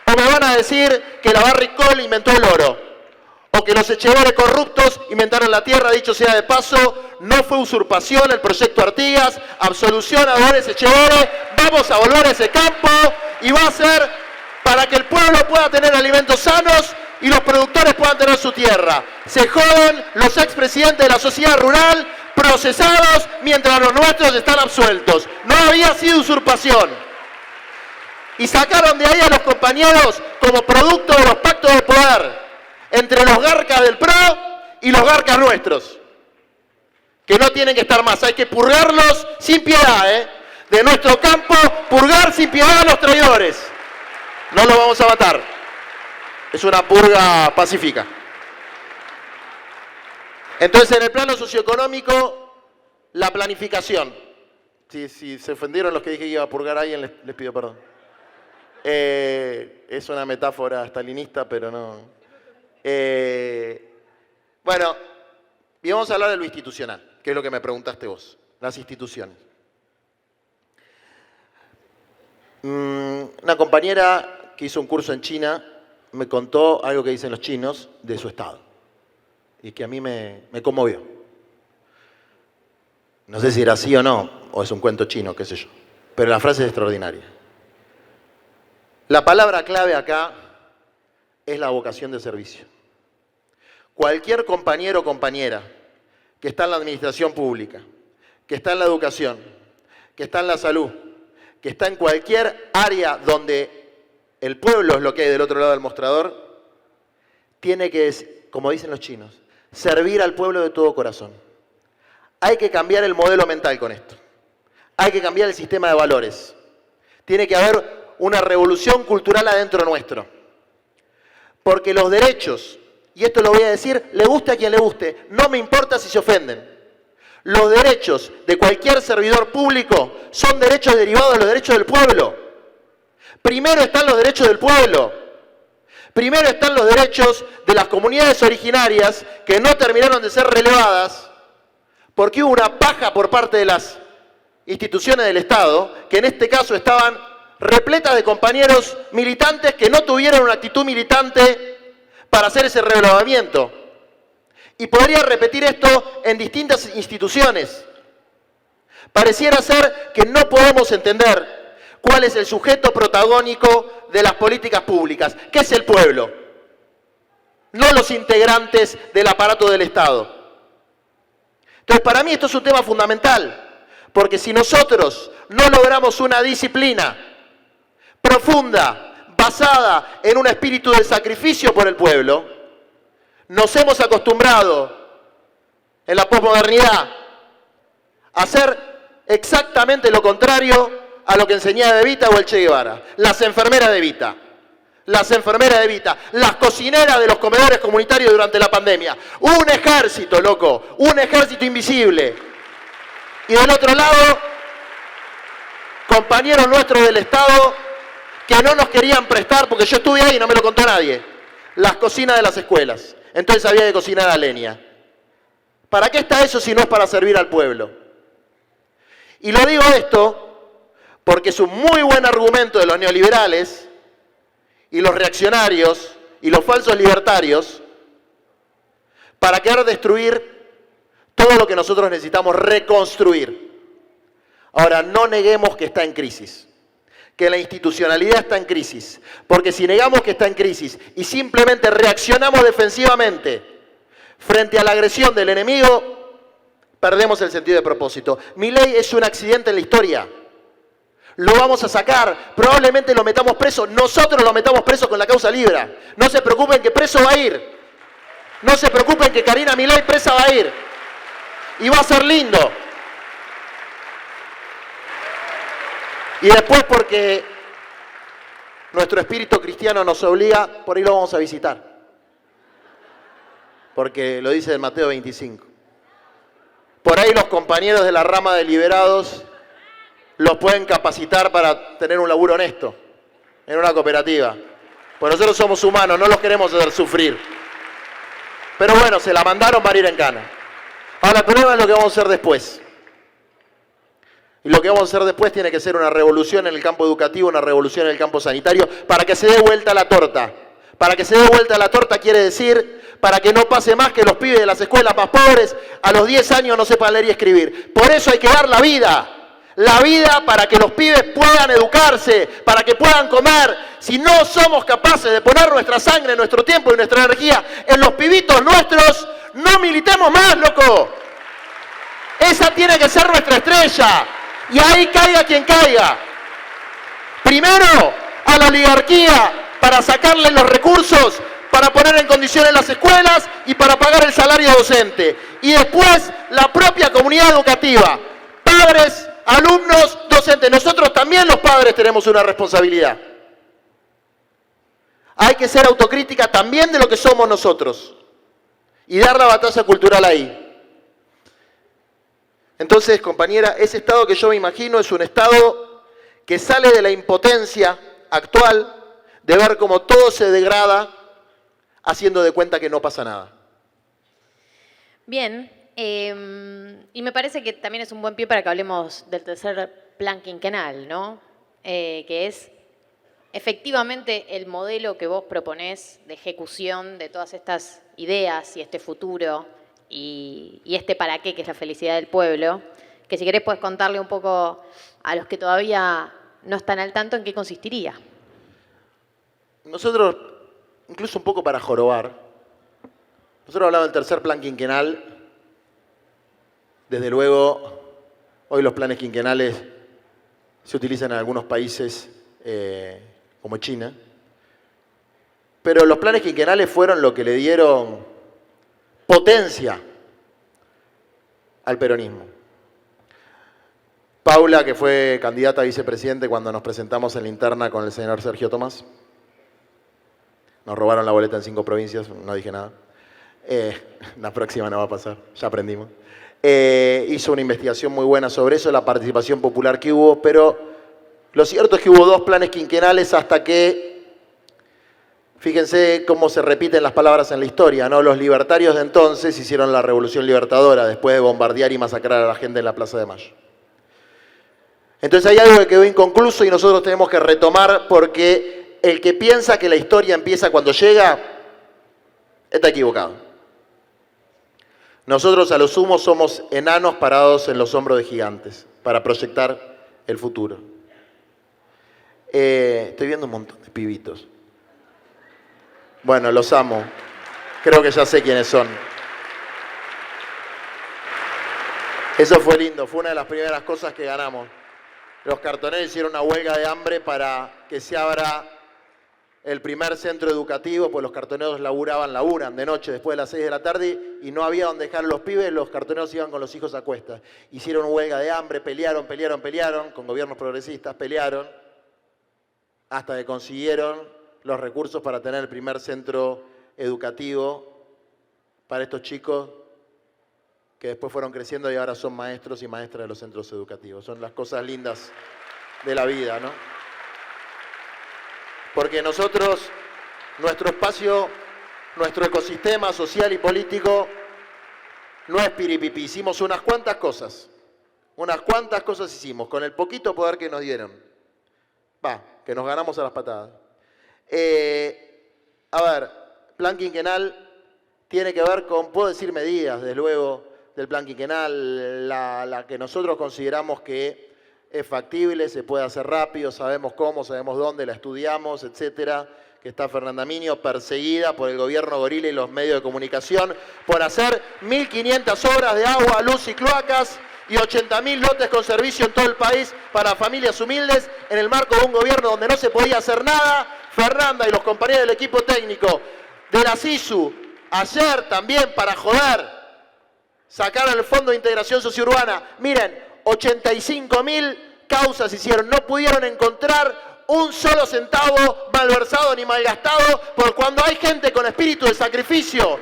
O me van a decir que la Barrick-Cole inventó el oro. O que los Echeverre corruptos inventaron la tierra, dicho sea de paso, no fue usurpación el proyecto Artigas, absolución a Dolores Echeverre, vamos a volver a ese campo y va a ser para que el pueblo pueda tener alimentos sanos y los productores puedan tener su tierra. Se joden los expresidentes de la sociedad rural procesados mientras los nuestros están absueltos. No había sido usurpación. Y sacaron de ahí a los compañeros como producto de los pactos de poder entre los garcas del PRO y los garcas nuestros, que no tienen que estar más. Hay que purgarlos sin piedad, ¿eh? De nuestro campo, purgar sin piedad a los traidores. No los vamos a matar. Es una purga pacífica. Entonces, en el plano socioeconómico, la planificación. Si se ofendieron los que dije que iba a purgar a alguien, les pido perdón. Es una metáfora stalinista, pero no. Bueno, y vamos a hablar de lo institucional, que es lo que me preguntaste vos, las instituciones. Una compañera que hizo un curso en China me contó algo que dicen los chinos de su estado y que a mí me conmovió. No sé si era así o no, o es un cuento chino, qué sé yo, pero la frase es extraordinaria. La palabra clave acá es la vocación de servicio. Cualquier compañero o compañera que está en la administración pública, que está en la educación, que está en la salud, que está en cualquier área donde el pueblo es lo que hay del otro lado del mostrador, tiene que, como dicen los chinos, servir al pueblo de todo corazón. Hay que cambiar el modelo mental con esto. Hay que cambiar el sistema de valores. Tiene que haber una revolución cultural adentro nuestro. Porque los derechos, y esto lo voy a decir, le guste a quien le guste, no me importa si se ofenden. Los derechos de cualquier servidor público son derechos derivados de los derechos del pueblo. Primero están los derechos del pueblo. Primero están los derechos de las comunidades originarias que no terminaron de ser relevadas porque hubo una paja por parte de las instituciones del Estado, que en este caso estaban repletas de compañeros militantes que no tuvieron una actitud militante para hacer ese relevamiento. Y podría repetir esto en distintas instituciones. Pareciera ser que no podemos entender cuál es el sujeto protagónico de las políticas públicas, que es el pueblo, no los integrantes del aparato del Estado. Entonces, para mí esto es un tema fundamental, porque si nosotros no logramos una disciplina profunda, basada en un espíritu de sacrificio por el pueblo, nos hemos acostumbrado en la posmodernidad a hacer exactamente lo contrario a lo que enseñaba Evita o el Che Guevara. Las enfermeras de Evita, las cocineras de los comedores comunitarios durante la pandemia. Un ejército, loco, un ejército invisible. Y del otro lado, compañeros nuestros del Estado que no nos querían prestar, porque yo estuve ahí y no me lo contó nadie, las cocinas de las escuelas. Entonces había que cocinar a leña. ¿Para qué está eso si no es para servir al pueblo? Y lo digo esto porque es un muy buen argumento de los neoliberales y los reaccionarios y los falsos libertarios para querer destruir todo lo que nosotros necesitamos reconstruir. Ahora, no neguemos que está en crisis, que la institucionalidad está en crisis, porque si negamos que está en crisis y simplemente reaccionamos defensivamente frente a la agresión del enemigo, perdemos el sentido de propósito. Milei es un accidente en la historia. Lo vamos a sacar, probablemente lo metamos preso, nosotros lo metamos preso con la causa Libra. No se preocupen que preso va a ir. No se preocupen que Karina Milei presa va a ir. Y va a ser lindo. Y después porque nuestro espíritu cristiano nos obliga, por ahí lo vamos a visitar. Porque lo dice en Mateo 25. Por ahí los compañeros de la rama de liberados los pueden capacitar para tener un laburo honesto en una cooperativa. Pues nosotros somos humanos, no los queremos hacer sufrir. Pero bueno, se la mandaron para ir en cana. Ahora, el problema es lo que vamos a hacer después. Y lo que vamos a hacer después tiene que ser una revolución en el campo educativo, una revolución en el campo sanitario, para que se dé vuelta la torta. Para que se dé vuelta la torta quiere decir, para que no pase más que los pibes de las escuelas más pobres a los 10 años no sepan leer y escribir. Por eso hay que dar la vida. La vida para que los pibes puedan educarse, para que puedan comer. Si no somos capaces de poner nuestra sangre, nuestro tiempo y nuestra energía en los pibitos nuestros, no militemos más, loco. Esa tiene que ser nuestra estrella. Y ahí caiga quien caiga. Primero, a la oligarquía, para sacarle los recursos, para poner en condiciones las escuelas y para pagar el salario docente. Y después, la propia comunidad educativa. Padres, alumnos, docentes. Nosotros también los padres tenemos una responsabilidad. Hay que ser autocrítica también de lo que somos nosotros. Y dar la batalla cultural ahí. Entonces, compañera, ese estado que yo me imagino es un estado que sale de la impotencia actual de ver cómo todo se degrada haciendo de cuenta que no pasa nada. Bien, y me parece que también es un buen pie para que hablemos del tercer plan quinquenal, ¿no? Que es efectivamente el modelo que vos proponés de ejecución de todas estas ideas y este futuro y este para qué, que es la felicidad del pueblo, que si querés puedes contarle un poco a los que todavía no están al tanto en qué consistiría. Nosotros, incluso un poco para jorobar, nosotros hablamos del tercer plan quinquenal. Desde luego, hoy los planes quinquenales se utilizan en algunos países como China, pero los planes quinquenales fueron lo que le dieron potencia al peronismo. Paula, que fue candidata a vicepresidente cuando nos presentamos en la interna con el señor Sergio Tomás, nos robaron la boleta en 5 provincias, no dije nada. La próxima no va a pasar, ya aprendimos. Hizo una investigación muy buena sobre eso, la participación popular que hubo, pero lo cierto es que hubo 2 planes quinquenales hasta que, fíjense cómo se repiten las palabras en la historia, ¿no? Los libertarios de entonces hicieron la Revolución Libertadora después de bombardear y masacrar a la gente en la Plaza de Mayo. Entonces hay algo que quedó inconcluso y nosotros tenemos que retomar porque el que piensa que la historia empieza cuando llega, está equivocado. Nosotros a lo sumo somos enanos parados en los hombros de gigantes para proyectar el futuro. Estoy viendo un montón de pibitos. Bueno, los amo. Creo que ya sé quiénes son. Eso fue lindo, fue una de las primeras cosas que ganamos. Los cartoneros hicieron una huelga de hambre para que se abra el primer centro educativo, pues los cartoneros laburan de noche después de las 6 de la tarde y no había donde dejar a los pibes, los cartoneros iban con los hijos a cuestas. Hicieron huelga de hambre, pelearon, con gobiernos progresistas, pelearon, hasta que consiguieron los recursos para tener el primer centro educativo para estos chicos que después fueron creciendo y ahora son maestros y maestras de los centros educativos. Son las cosas lindas de la vida, ¿no? Porque nosotros, nuestro espacio, nuestro ecosistema social y político no es piripipi. Hicimos unas cuantas cosas hicimos, con el poquito poder que nos dieron. Que nos ganamos a las patadas. A ver, plan quinquenal tiene que ver con, puedo decir medidas, desde luego, del plan quinquenal, la que nosotros consideramos que es factible, se puede hacer rápido, sabemos cómo, sabemos dónde, la estudiamos, etcétera, que está Fernanda Miño perseguida por el gobierno gorila y los medios de comunicación por hacer 1.500 obras de agua, luz y cloacas y 80.000 lotes con servicio en todo el país para familias humildes en el marco de un gobierno donde no se podía hacer nada. Fernanda y los compañeros del equipo técnico de la SISU, ayer también para joder, sacaron el Fondo de Integración Sociourbana. Miren, 85.000 causas hicieron, no pudieron encontrar un solo centavo malversado ni malgastado, por cuando hay gente con espíritu de sacrificio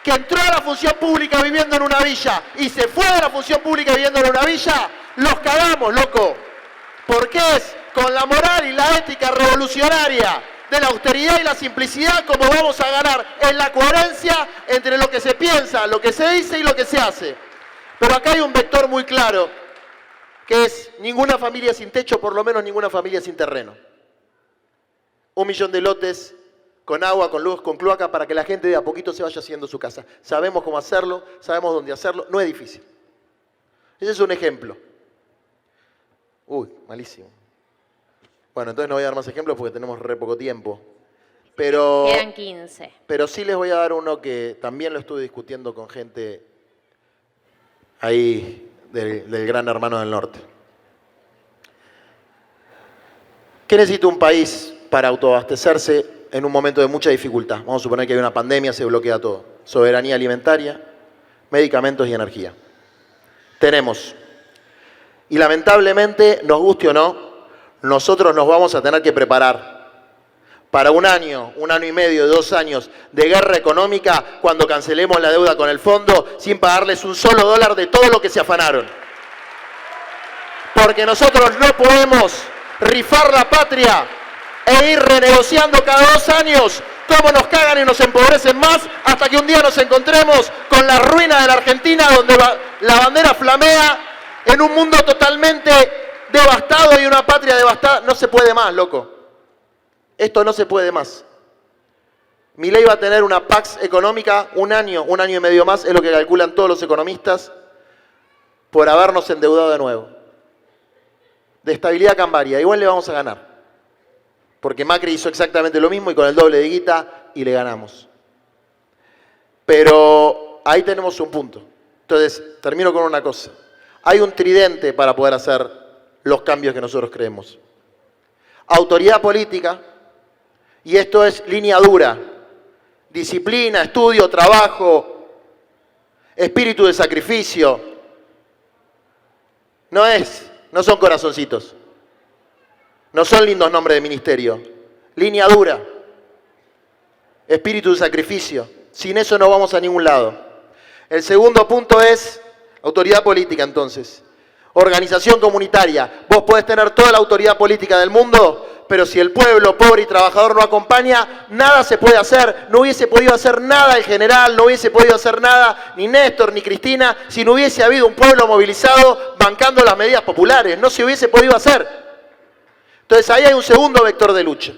que entró a la función pública viviendo en una villa y se fue de la función pública viviendo en una villa, los cagamos, loco. Porque es con la moral y la ética revolucionaria de la austeridad y la simplicidad como vamos a ganar en la coherencia entre lo que se piensa, lo que se dice y lo que se hace. Pero acá hay un vector muy claro, que es ninguna familia sin techo, por lo menos ninguna familia sin terreno. 1 millón de lotes con agua, con luz, con cloaca, para que la gente de a poquito se vaya haciendo su casa. Sabemos cómo hacerlo, sabemos dónde hacerlo, no es difícil. Ese es un ejemplo. Uy, malísimo. Bueno, entonces no voy a dar más ejemplos porque tenemos re poco tiempo. Pero, quedan 15. Pero sí les voy a dar uno que también lo estuve discutiendo con gente ahí del Gran Hermano del Norte. ¿Qué necesita un país para autoabastecerse en un momento de mucha dificultad? Vamos a suponer que hay una pandemia, se bloquea todo. Soberanía alimentaria, medicamentos y energía. Tenemos. Y lamentablemente, nos guste o no, nosotros nos vamos a tener que preparar para un año y medio, 2 años de guerra económica cuando cancelemos la deuda con el fondo sin pagarles un solo dólar de todo lo que se afanaron. Porque nosotros no podemos rifar la patria e ir renegociando cada 2 años cómo nos cagan y nos empobrecen más hasta que un día nos encontremos con la ruina de la Argentina donde la bandera flamea en un mundo totalmente devastado y una patria devastada. No se puede más, loco. Esto no se puede más. Milei va a tener una pax económica un año y medio más, es lo que calculan todos los economistas, por habernos endeudado de nuevo. De estabilidad cambiaria, igual le vamos a ganar. Porque Macri hizo exactamente lo mismo y con el doble de guita y le ganamos. Pero ahí tenemos un punto. Entonces, termino con una cosa. Hay un tridente para poder hacer los cambios que nosotros creemos. Autoridad política, y esto es línea dura, disciplina, estudio, trabajo, espíritu de sacrificio. No son corazoncitos, no son lindos nombres de ministerio. Línea dura, espíritu de sacrificio. Sin eso no vamos a ningún lado. El segundo punto es autoridad política, entonces. Organización comunitaria. Vos podés tener toda la autoridad política del mundo, pero si el pueblo pobre y trabajador no acompaña, nada se puede hacer. No hubiese podido hacer nada el general, no hubiese podido hacer nada ni Néstor ni Cristina, si no hubiese habido un pueblo movilizado bancando las medidas populares. No se hubiese podido hacer. Entonces ahí hay un segundo vector de lucha.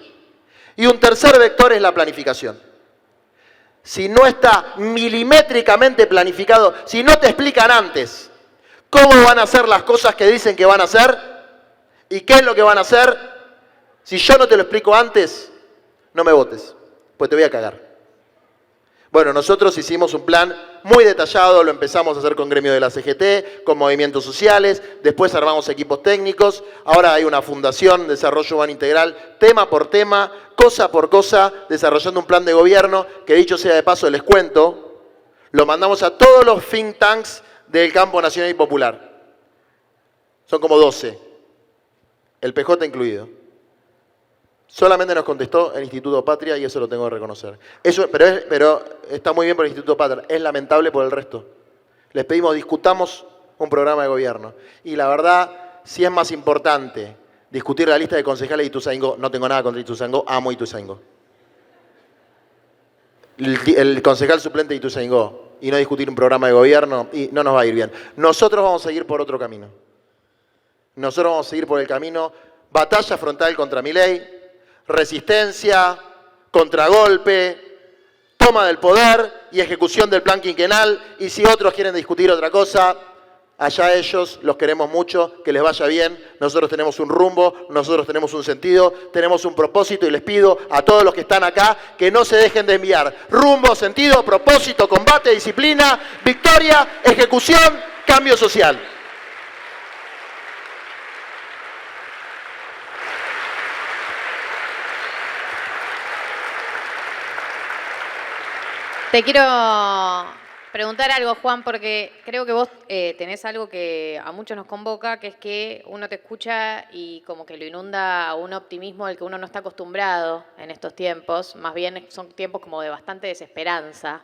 Y un tercer vector es la planificación. Si no está milimétricamente planificado, si no te explican antes cómo van a hacer las cosas que dicen que van a hacer y qué es lo que van a hacer, si yo no te lo explico antes, no me votes, pues te voy a cagar. Bueno, nosotros hicimos un plan muy detallado, lo empezamos a hacer con gremio de la CGT, con movimientos sociales, después armamos equipos técnicos, ahora hay una fundación de desarrollo humano integral, tema por tema, cosa por cosa, desarrollando un plan de gobierno, que dicho sea de paso les cuento, lo mandamos a todos los think tanks del campo nacional y popular. Son como 12, el PJ incluido. Solamente nos contestó el Instituto Patria y eso lo tengo que reconocer. Pero está muy bien por el Instituto Patria. Es lamentable por el resto. Les pedimos discutamos un programa de gobierno. Y la verdad, si es más importante discutir la lista de concejales de Ituzaingó, no tengo nada contra Ituzaingó, amo Ituzaingó. El concejal suplente de Ituzaingó y no discutir un programa de gobierno, y no nos va a ir bien. Nosotros vamos a ir por otro camino. Nosotros vamos a ir por el camino batalla frontal contra Milei, resistencia, contragolpe, toma del poder y ejecución del plan quinquenal, y si otros quieren discutir otra cosa, allá ellos, los queremos mucho, que les vaya bien. Nosotros tenemos un rumbo, nosotros tenemos un sentido, tenemos un propósito, y les pido a todos los que están acá que no se dejen desviar. Rumbo, sentido, propósito, combate, disciplina, victoria, ejecución, cambio social. Te quiero preguntar algo, Juan, porque creo que vos tenés algo que a muchos nos convoca, que es que uno te escucha y como que lo inunda un optimismo al que uno no está acostumbrado en estos tiempos. Más bien son tiempos como de bastante desesperanza,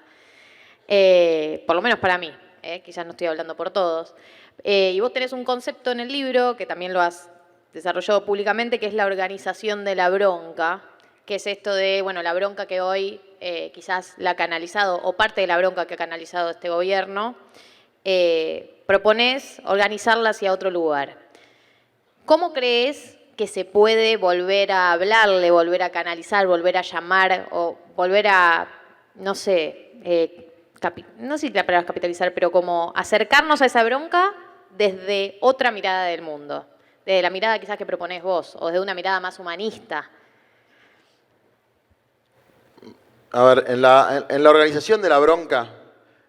por lo menos para mí, quizás no estoy hablando por todos. Y vos tenés un concepto en el libro, que también lo has desarrollado públicamente, que es la organización de la bronca, que es esto de, bueno, la bronca que hoy quizás la ha canalizado, o parte de la bronca que ha canalizado este gobierno, proponés organizarla hacia otro lugar. ¿Cómo crees que se puede volver a hablarle, volver a canalizar, volver a llamar, o volver a, no sé, no sé si la palabra capitalizar, pero como acercarnos a esa bronca desde otra mirada del mundo, desde la mirada quizás que proponés vos, o desde una mirada más humanista? A ver, en la organización de la bronca,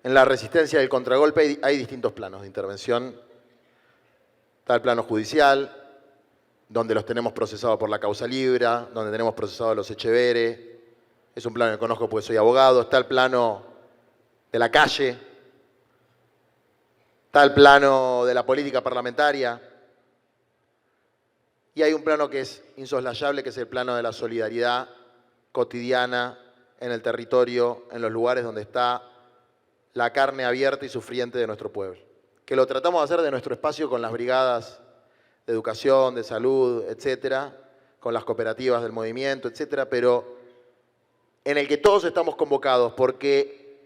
en la resistencia del contragolpe, hay distintos planos de intervención. Está el plano judicial, donde los tenemos procesados por la causa Libra, donde tenemos procesados a los Echeverre. Es un plano que conozco porque soy abogado. Está el plano de la calle. Está el plano de la política parlamentaria. Y hay un plano que es insoslayable, que es el plano de la solidaridad cotidiana en el territorio, en los lugares donde está la carne abierta y sufriente de nuestro pueblo. Que lo tratamos de hacer de nuestro espacio con las brigadas de educación, de salud, etcétera, con las cooperativas del movimiento, etcétera, pero en el que todos estamos convocados, porque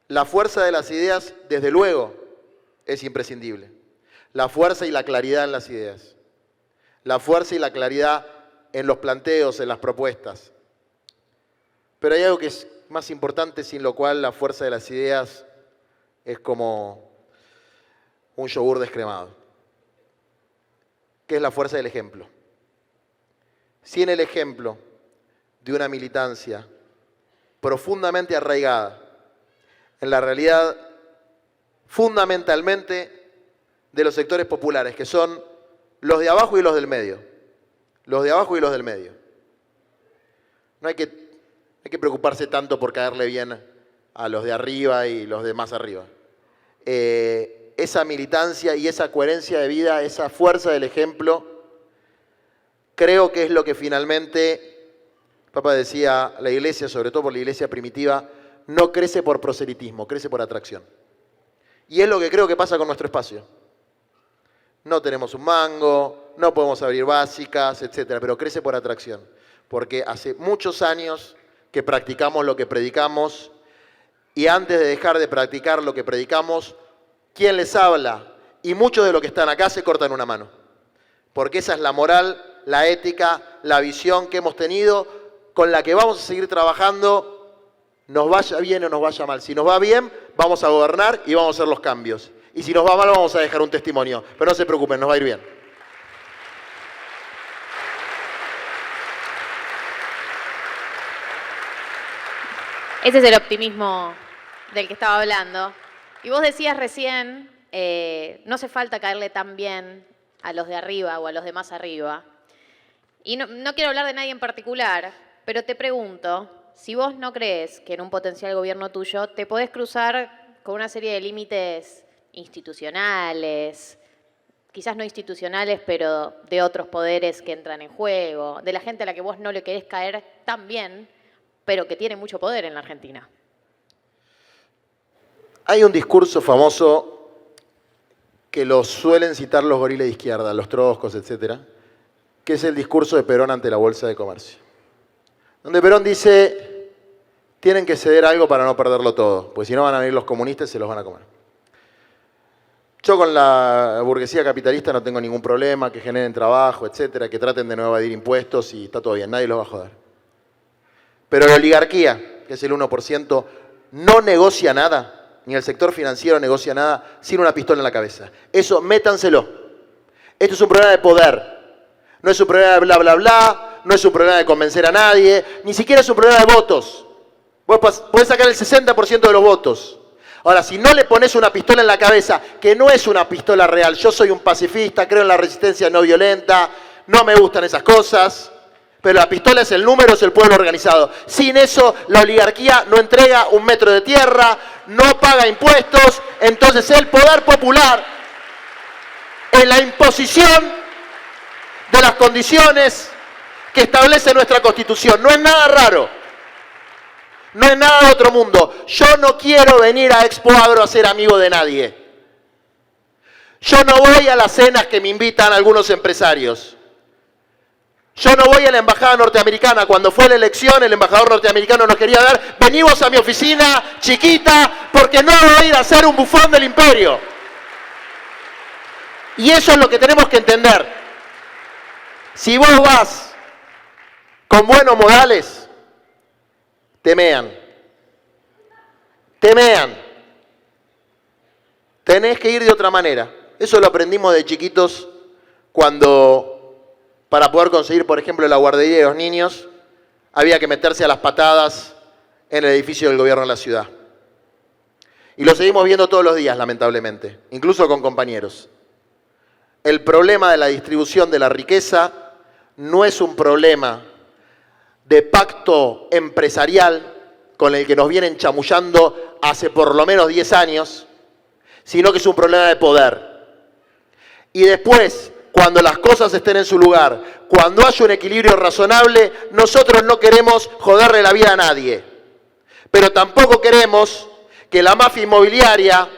la fuerza de las ideas, desde luego, es imprescindible. La fuerza y la claridad en las ideas. La fuerza y la claridad en los planteos, en las propuestas. Pero hay algo que es más importante, sin lo cual la fuerza de las ideas es como un yogur descremado, que es la fuerza del ejemplo. Sin el ejemplo de una militancia profundamente arraigada en la realidad fundamentalmente de los sectores populares, que son los de abajo y los del medio. Los de abajo y los del medio. No hay que preocuparse tanto por caerle bien a los de arriba y los de más arriba. Esa militancia y esa coherencia de vida, esa fuerza del ejemplo, creo que es lo que finalmente, Papa decía, la iglesia, sobre todo por la iglesia primitiva, no crece por proselitismo, crece por atracción. Y es lo que creo que pasa con nuestro espacio. No tenemos un mango, no podemos abrir básicas, etcétera, pero crece por atracción. Porque hace muchos años que practicamos lo que predicamos, y antes de dejar de practicar lo que predicamos, quien les habla y muchos de los que están acá se cortan una mano. Porque esa es la moral, la ética, la visión que hemos tenido, con la que vamos a seguir trabajando, nos vaya bien o nos vaya mal. Si nos va bien, vamos a gobernar y vamos a hacer los cambios. Y si nos va mal, vamos a dejar un testimonio. Pero no se preocupen, nos va a ir bien. Ese es el optimismo del que estaba hablando. Y vos decías recién, no hace falta caerle tan bien a los de arriba o a los de más arriba. Y no quiero hablar de nadie en particular, pero te pregunto, si vos no crees que en un potencial gobierno tuyo te podés cruzar con una serie de límites institucionales, quizás no institucionales, pero de otros poderes que entran en juego, de la gente a la que vos no le querés caer tan bien, pero que tiene mucho poder en la Argentina. Hay un discurso famoso que lo suelen citar los gorilas de izquierda, los trotskos, etcétera, que es el discurso de Perón ante la Bolsa de Comercio. Donde Perón dice, tienen que ceder algo para no perderlo todo, porque si no van a venir los comunistas y se los van a comer. Yo con la burguesía capitalista no tengo ningún problema, que generen trabajo, etcétera, que traten de no evadir impuestos y está todo bien, nadie los va a joder. Pero la oligarquía, que es el 1%, no negocia nada, ni el sector financiero negocia nada sin una pistola en la cabeza. Eso, métanselo. Esto es un problema de poder. No es un problema de bla, bla, bla, no es un problema de convencer a nadie, ni siquiera es un problema de votos. Vos podés sacar el 60% de los votos. Ahora, si no le pones una pistola en la cabeza, que no es una pistola real, yo soy un pacifista, creo en la resistencia no violenta, no me gustan esas cosas, pero la pistola es el número, es el pueblo organizado. Sin eso, la oligarquía no entrega un metro de tierra, no paga impuestos, entonces el poder popular, en la imposición de las condiciones que establece nuestra Constitución, no es nada raro. No es nada de otro mundo. Yo no quiero venir a Expo Agro a ser amigo de nadie. Yo no voy a las cenas que me invitan algunos empresarios. Yo no voy a la embajada norteamericana. Cuando fue la elección, el embajador norteamericano nos quería ver. Venimos a mi oficina chiquita porque no voy a ir a ser un bufón del imperio. Y eso es lo que tenemos que entender. Si vos vas con buenos modales, temean. Tenés que ir de otra manera. Eso lo aprendimos de chiquitos cuando, para poder conseguir, por ejemplo, la guardería de los niños, había que meterse a las patadas en el edificio del gobierno de la ciudad. Y lo seguimos viendo todos los días, lamentablemente, incluso con compañeros. El problema de la distribución de la riqueza no es un problema de pacto empresarial con el que nos vienen chamullando hace por lo menos 10 años, sino que es un problema de poder. Y después, cuando las cosas estén en su lugar, cuando haya un equilibrio razonable, nosotros no queremos joderle la vida a nadie. Pero tampoco queremos que la mafia inmobiliaria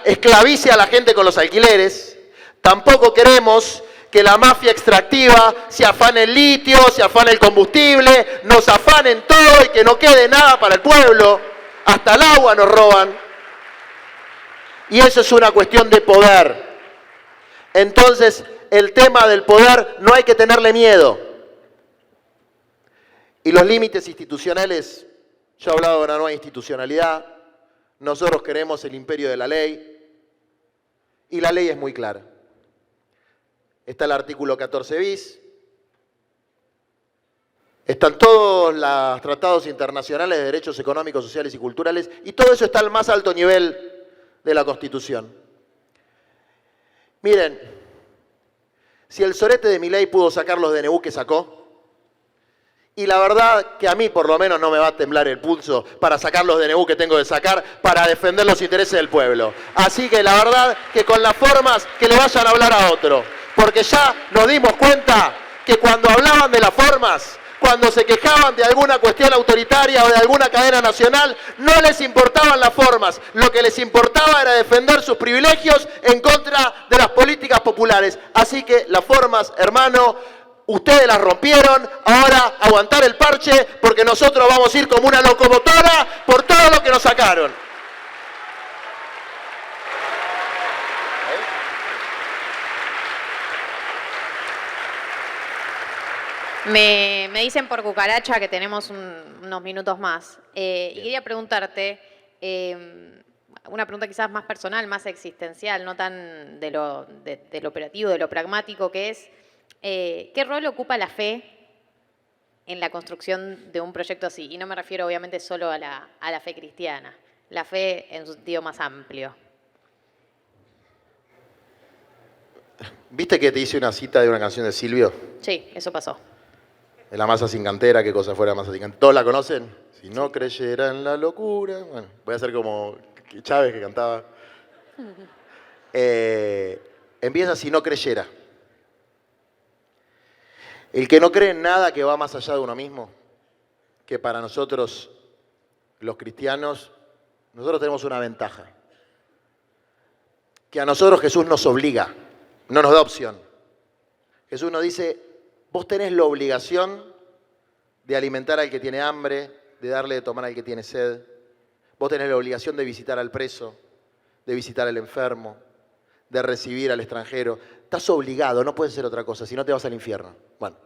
esclavice a la gente con los alquileres. Tampoco queremos que la mafia extractiva se afane el litio, se afane el combustible, nos afanen todo y que no quede nada para el pueblo. Hasta el agua nos roban. Y eso es una cuestión de poder. Entonces, el tema del poder no hay que tenerle miedo. Y los límites institucionales, yo he hablado de una nueva institucionalidad, nosotros queremos el imperio de la ley, y la ley es muy clara. Está el artículo 14 bis, están todos los tratados internacionales de derechos económicos, sociales y culturales, y todo eso está al más alto nivel de la Constitución. Miren, si el sorete de Milei pudo sacar los DNU que sacó, y la verdad que a mí por lo menos no me va a temblar el pulso para sacar los DNU que tengo que sacar para defender los intereses del pueblo. Así que la verdad que con las formas que le vayan a hablar a otro. Porque ya nos dimos cuenta que cuando hablaban de las formas, cuando se quejaban de alguna cuestión autoritaria o de alguna cadena nacional, no les importaban las formas. Lo que les importaba era defender sus privilegios en contra de las políticas populares. Así que las formas, hermano, ustedes las rompieron, ahora aguantar el parche porque nosotros vamos a ir como una locomotora por todo lo que nos sacaron. Me dicen por cucaracha que tenemos unos minutos más. Y quería preguntarte, una pregunta quizás más personal, más existencial, no tan del operativo, de lo pragmático, que es, ¿qué rol ocupa la fe en la construcción de un proyecto así? Y no me refiero obviamente solo a la fe cristiana, la fe en su sentido más amplio. ¿Viste que te hice una cita de una canción de Silvio? Sí, eso pasó. De la masa sin cantera, qué cosa fuera masa sin cantera. ¿Todos la conocen? Si no creyera en la locura. Bueno, voy a hacer como Chávez que cantaba. Empieza si no creyera. El que no cree en nada que va más allá de uno mismo, que para nosotros, los cristianos, nosotros tenemos una ventaja. Que a nosotros Jesús nos obliga, no nos da opción. Jesús nos dice, vos tenés la obligación de alimentar al que tiene hambre, de darle de tomar al que tiene sed. Vos tenés la obligación de visitar al preso, de visitar al enfermo, de recibir al extranjero. Estás obligado, no puede ser otra cosa, si no te vas al infierno. Bueno,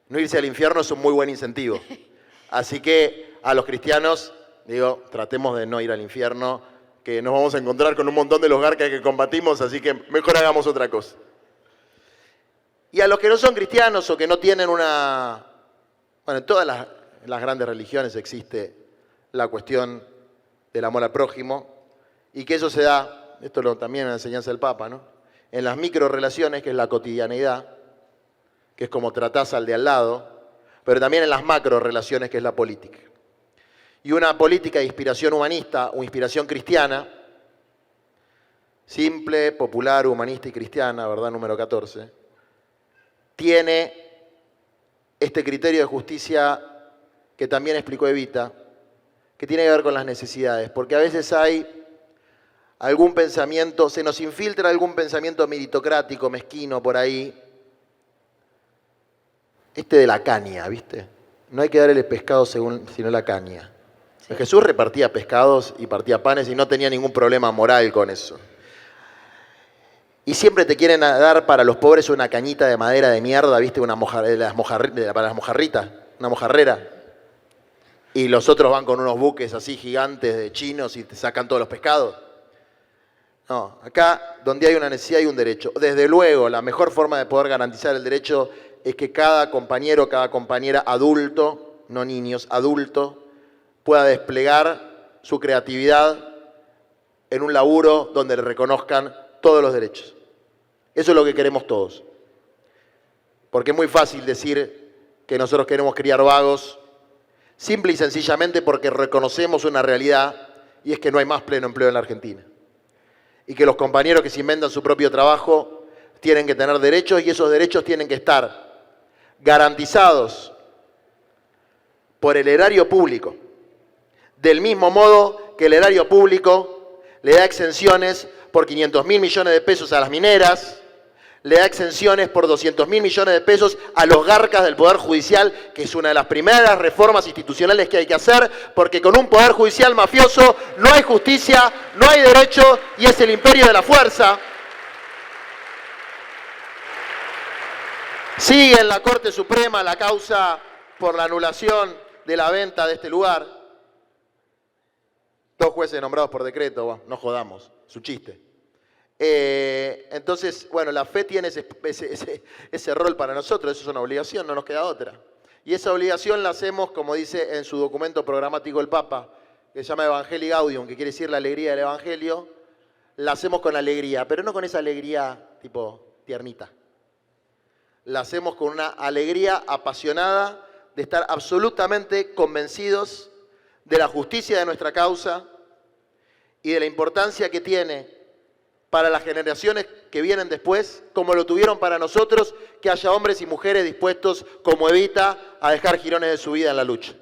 no irse al infierno es un muy buen incentivo. Así que a los cristianos, digo, tratemos de no ir al infierno, que nos vamos a encontrar con un montón de los garcas que combatimos, así que mejor hagamos otra cosa. Y a los que no son cristianos o que no tienen una... Bueno, en todas las grandes religiones existe la cuestión del amor al prójimo, y que eso se da, también en la enseñanza del Papa, ¿no? En las microrelaciones, que es la cotidianeidad, que es como tratás al de al lado, pero también en las macrorelaciones, que es la política. Y una política de inspiración humanista o inspiración cristiana, simple, popular, humanista y cristiana, ¿verdad? Número 14, tiene este criterio de justicia que también explicó Evita, que tiene que ver con las necesidades, porque a veces hay algún pensamiento, se nos infiltra algún pensamiento meritocrático, mezquino por ahí, de la caña, ¿viste? No hay que darle el pescado sino la caña. Sí. Jesús repartía pescados y partía panes y no tenía ningún problema moral con eso. Y siempre te quieren dar para los pobres una cañita de madera de mierda, ¿viste? Para las mojarritas, una mojarrera. Y los otros van con unos buques así gigantes de chinos y te sacan todos los pescados. No, acá donde hay una necesidad hay un derecho. Desde luego, la mejor forma de poder garantizar el derecho es que cada compañero, cada compañera adulto, no niños, adulto, pueda desplegar su creatividad en un laburo donde le reconozcan todos los derechos. Eso es lo que queremos todos. Porque es muy fácil decir que nosotros queremos criar vagos, simple y sencillamente porque reconocemos una realidad, y es que no hay más pleno empleo en la Argentina. Y que los compañeros que se inventan su propio trabajo tienen que tener derechos, y esos derechos tienen que estar garantizados por el erario público. Del mismo modo que el erario público le da exenciones por 500.000 millones de pesos a las mineras, le da exenciones por 200.000 millones de pesos a los garcas del Poder Judicial, que es una de las primeras reformas institucionales que hay que hacer, porque con un Poder Judicial mafioso no hay justicia, no hay derecho, y es el imperio de la fuerza. Sigue en la Corte Suprema la causa por la anulación de la venta de este lugar. 2 jueces nombrados por decreto, bueno, no jodamos, su chiste. Entonces, bueno, la fe tiene ese rol para nosotros, eso es una obligación, no nos queda otra. Y esa obligación la hacemos, como dice en su documento programático el Papa, que se llama Evangelii Gaudium, que quiere decir la alegría del Evangelio, la hacemos con alegría, pero no con esa alegría tipo tiernita. La hacemos con una alegría apasionada de estar absolutamente convencidos de la justicia de nuestra causa y de la importancia que tiene para las generaciones que vienen después, como lo tuvieron para nosotros, que haya hombres y mujeres dispuestos, como Evita, a dejar jirones de su vida en la lucha.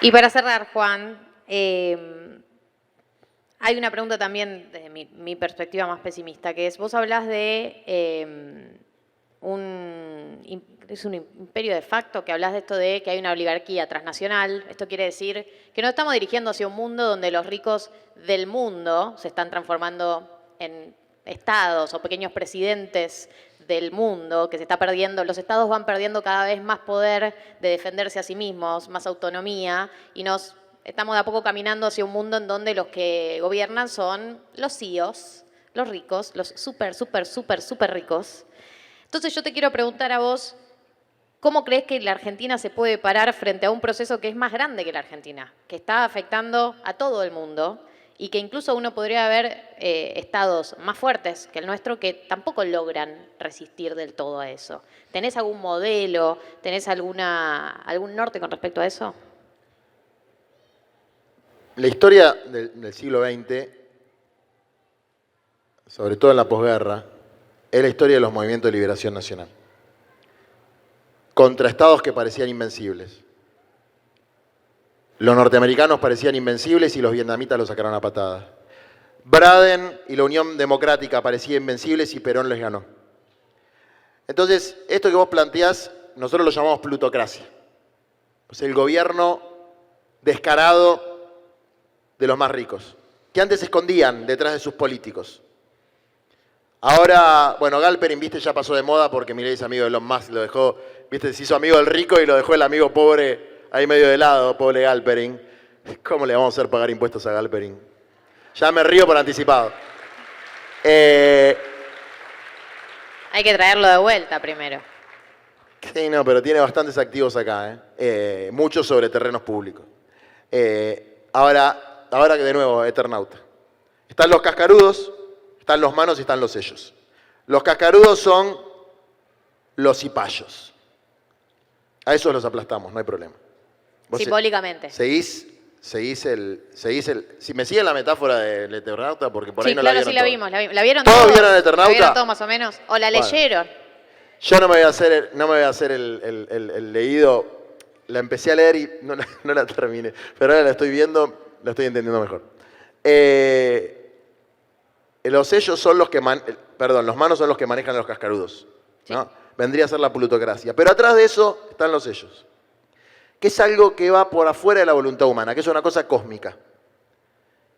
Y para cerrar, Juan, hay una pregunta también desde mi perspectiva más pesimista, que es, vos hablás de es un imperio de facto, que hablas de esto de que hay una oligarquía transnacional. Esto quiere decir que nos estamos dirigiendo hacia un mundo donde los ricos del mundo se están transformando en estados o pequeños presidentes del mundo, que se está perdiendo, los estados van perdiendo cada vez más poder de defenderse a sí mismos, más autonomía, y nos estamos de a poco caminando hacia un mundo en donde los que gobiernan son los CEOs, los ricos, los súper ricos. Entonces yo te quiero preguntar a vos, ¿cómo crees que la Argentina se puede parar frente a un proceso que es más grande que la Argentina, que está afectando a todo el mundo y que incluso uno podría ver estados más fuertes que el nuestro que tampoco logran resistir del todo a eso? ¿Tenés algún modelo, tenés algún norte con respecto a eso? La historia del siglo XX, sobre todo en la posguerra, es la historia de los movimientos de liberación nacional. Contra estados que parecían invencibles. Los norteamericanos parecían invencibles y los vietnamitas los sacaron a patadas. Braden y la Unión Democrática parecían invencibles y Perón les ganó. Entonces, esto que vos planteás, nosotros lo llamamos plutocracia. Pues el gobierno descarado de los más ricos. que antes se escondían detrás de sus políticos. Ahora, bueno, Galperin, viste, ya pasó de moda porque Milei es amigo de Elon Musk, lo dejó, viste, se hizo amigo del rico y lo dejó el amigo pobre ahí medio de lado, pobre Galperin. ¿Cómo le vamos a hacer pagar impuestos a Galperin? Ya me río por anticipado. Hay que traerlo de vuelta primero. Sí, no, pero tiene bastantes activos acá, muchos sobre terrenos públicos. Ahora que de nuevo, Eternauta. Están los cascarudos, están los manos y están los sellos. Los cascarudos son los cipayos. A esos los aplastamos, no hay problema. Vos Simbólicamente. Seguís el... Si me siguen la metáfora del Eternauta, porque por ahí Sí, no claro, la vieron sí la toda. vimos. ¿La vieron ¿Todos todos? vieron el Eternauta? ¿La vieron todos más o menos? ¿O la Bueno. leyeron? Yo no me voy a hacer el leído. La empecé a leer y no la terminé. Pero ahora la estoy viendo, la estoy entendiendo mejor. Los sellos son los que... los manos son los que manejan a los cascarudos. Sí. ¿No? Vendría a ser la plutocracia. Pero atrás de eso están los sellos. Que es algo que va por afuera de la voluntad humana, que es una cosa cósmica.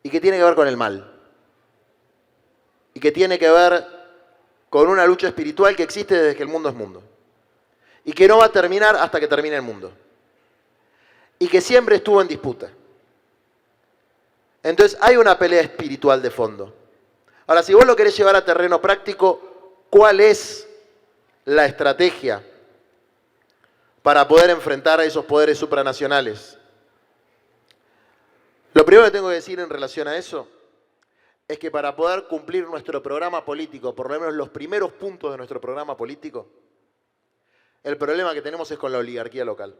Y que tiene que ver con el mal. Y que tiene que ver con una lucha espiritual que existe desde que el mundo es mundo. Y que no va a terminar hasta que termine el mundo. Y que siempre estuvo en disputa. Entonces hay una pelea espiritual de fondo. Ahora, si vos lo querés llevar a terreno práctico, ¿cuál es la estrategia para poder enfrentar a esos poderes supranacionales? Lo primero que tengo que decir en relación a eso es que para poder cumplir nuestro programa político, por lo menos los primeros puntos de nuestro programa político, el problema que tenemos es con la oligarquía local.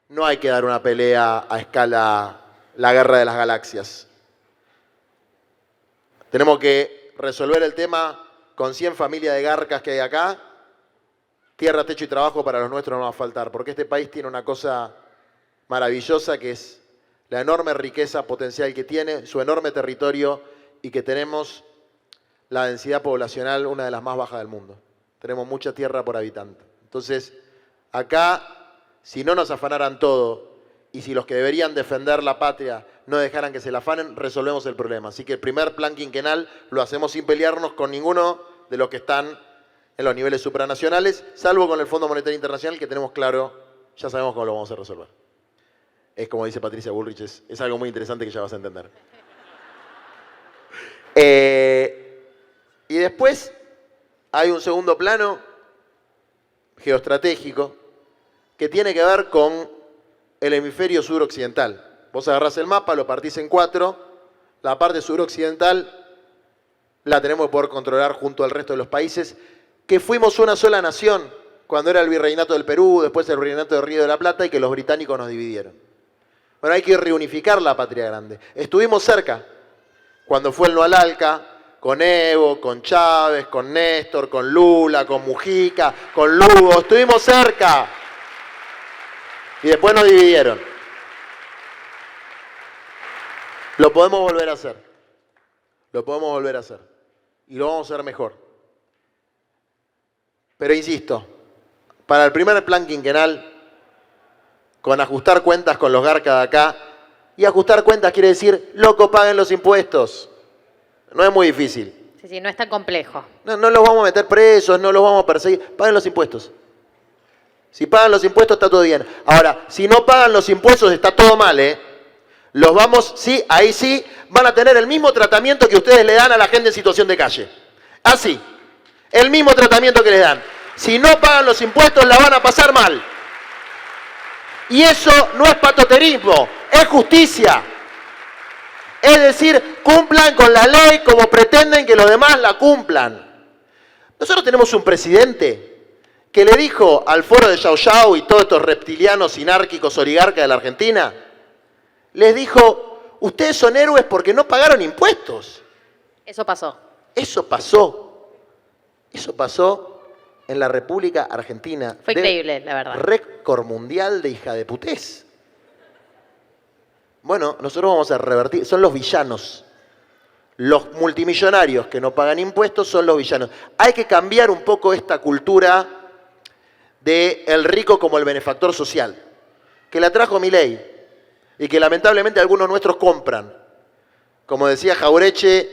No hay que dar una pelea a escala la guerra de las galaxias. Tenemos que resolver el tema con 100 familias de garcas que hay acá. Tierra, techo y trabajo para los nuestros no va a faltar, porque este país tiene una cosa maravillosa que es la enorme riqueza potencial que tiene, su enorme territorio y que tenemos la densidad poblacional una de las más bajas del mundo. Tenemos mucha tierra por habitante. Entonces, acá, si no nos afanaran todo y si los que deberían defender la patria no dejaran que se la afanen, resolvemos el problema. Así que el primer plan quinquenal lo hacemos sin pelearnos con ninguno de los que están en los niveles supranacionales, salvo con el Fondo Monetario Internacional, que tenemos claro, ya sabemos cómo lo vamos a resolver. Es como dice Patricia Bullrich, es algo muy interesante que ya vas a entender. Y después hay un segundo plano geoestratégico que tiene que ver con el hemisferio suroccidental. Vos agarrás el mapa, lo partís en 4, la parte suroccidental la tenemos que poder controlar junto al resto de los países, que fuimos una sola nación cuando era el virreinato del Perú, después el virreinato del Río de la Plata y que los británicos nos dividieron. Bueno, hay que reunificar la patria grande. Estuvimos cerca cuando fue el no al ALCA, con Evo, con Chávez, con Néstor, con Lula, con Mujica, con Lugo. Estuvimos cerca. Y después nos dividieron. Lo podemos volver a hacer. Lo podemos volver a hacer. Y lo vamos a hacer mejor. Pero insisto, para el primer plan quinquenal, con ajustar cuentas con los garcas de acá, y ajustar cuentas quiere decir, loco, paguen los impuestos. No es muy difícil. Sí, no es tan complejo. No los vamos a meter presos, no los vamos a perseguir. Paguen los impuestos. Si pagan los impuestos está todo bien. Ahora, si no pagan los impuestos está todo mal, ¿eh? Los vamos, sí, ahí sí, van a tener el mismo tratamiento que ustedes le dan a la gente en situación de calle. Así, el mismo tratamiento que les dan. Si no pagan los impuestos la van a pasar mal. Y eso no es patoterismo, es justicia. Es decir, cumplan con la ley como pretenden que los demás la cumplan. Nosotros tenemos un presidente que le dijo al foro de Yao Yao y todos estos reptilianos sinárquicos oligarcas de la Argentina, les dijo, ustedes son héroes porque no pagaron impuestos. Eso pasó. Eso pasó. Eso pasó en la República Argentina. Fue increíble, la verdad. Récord mundial de hija de putés. Bueno, nosotros vamos a revertir. Son los villanos. Los multimillonarios que no pagan impuestos son los villanos. Hay que cambiar un poco esta cultura de el rico como el benefactor social, que la trajo Milei y que lamentablemente algunos nuestros compran. Como decía Jaureche,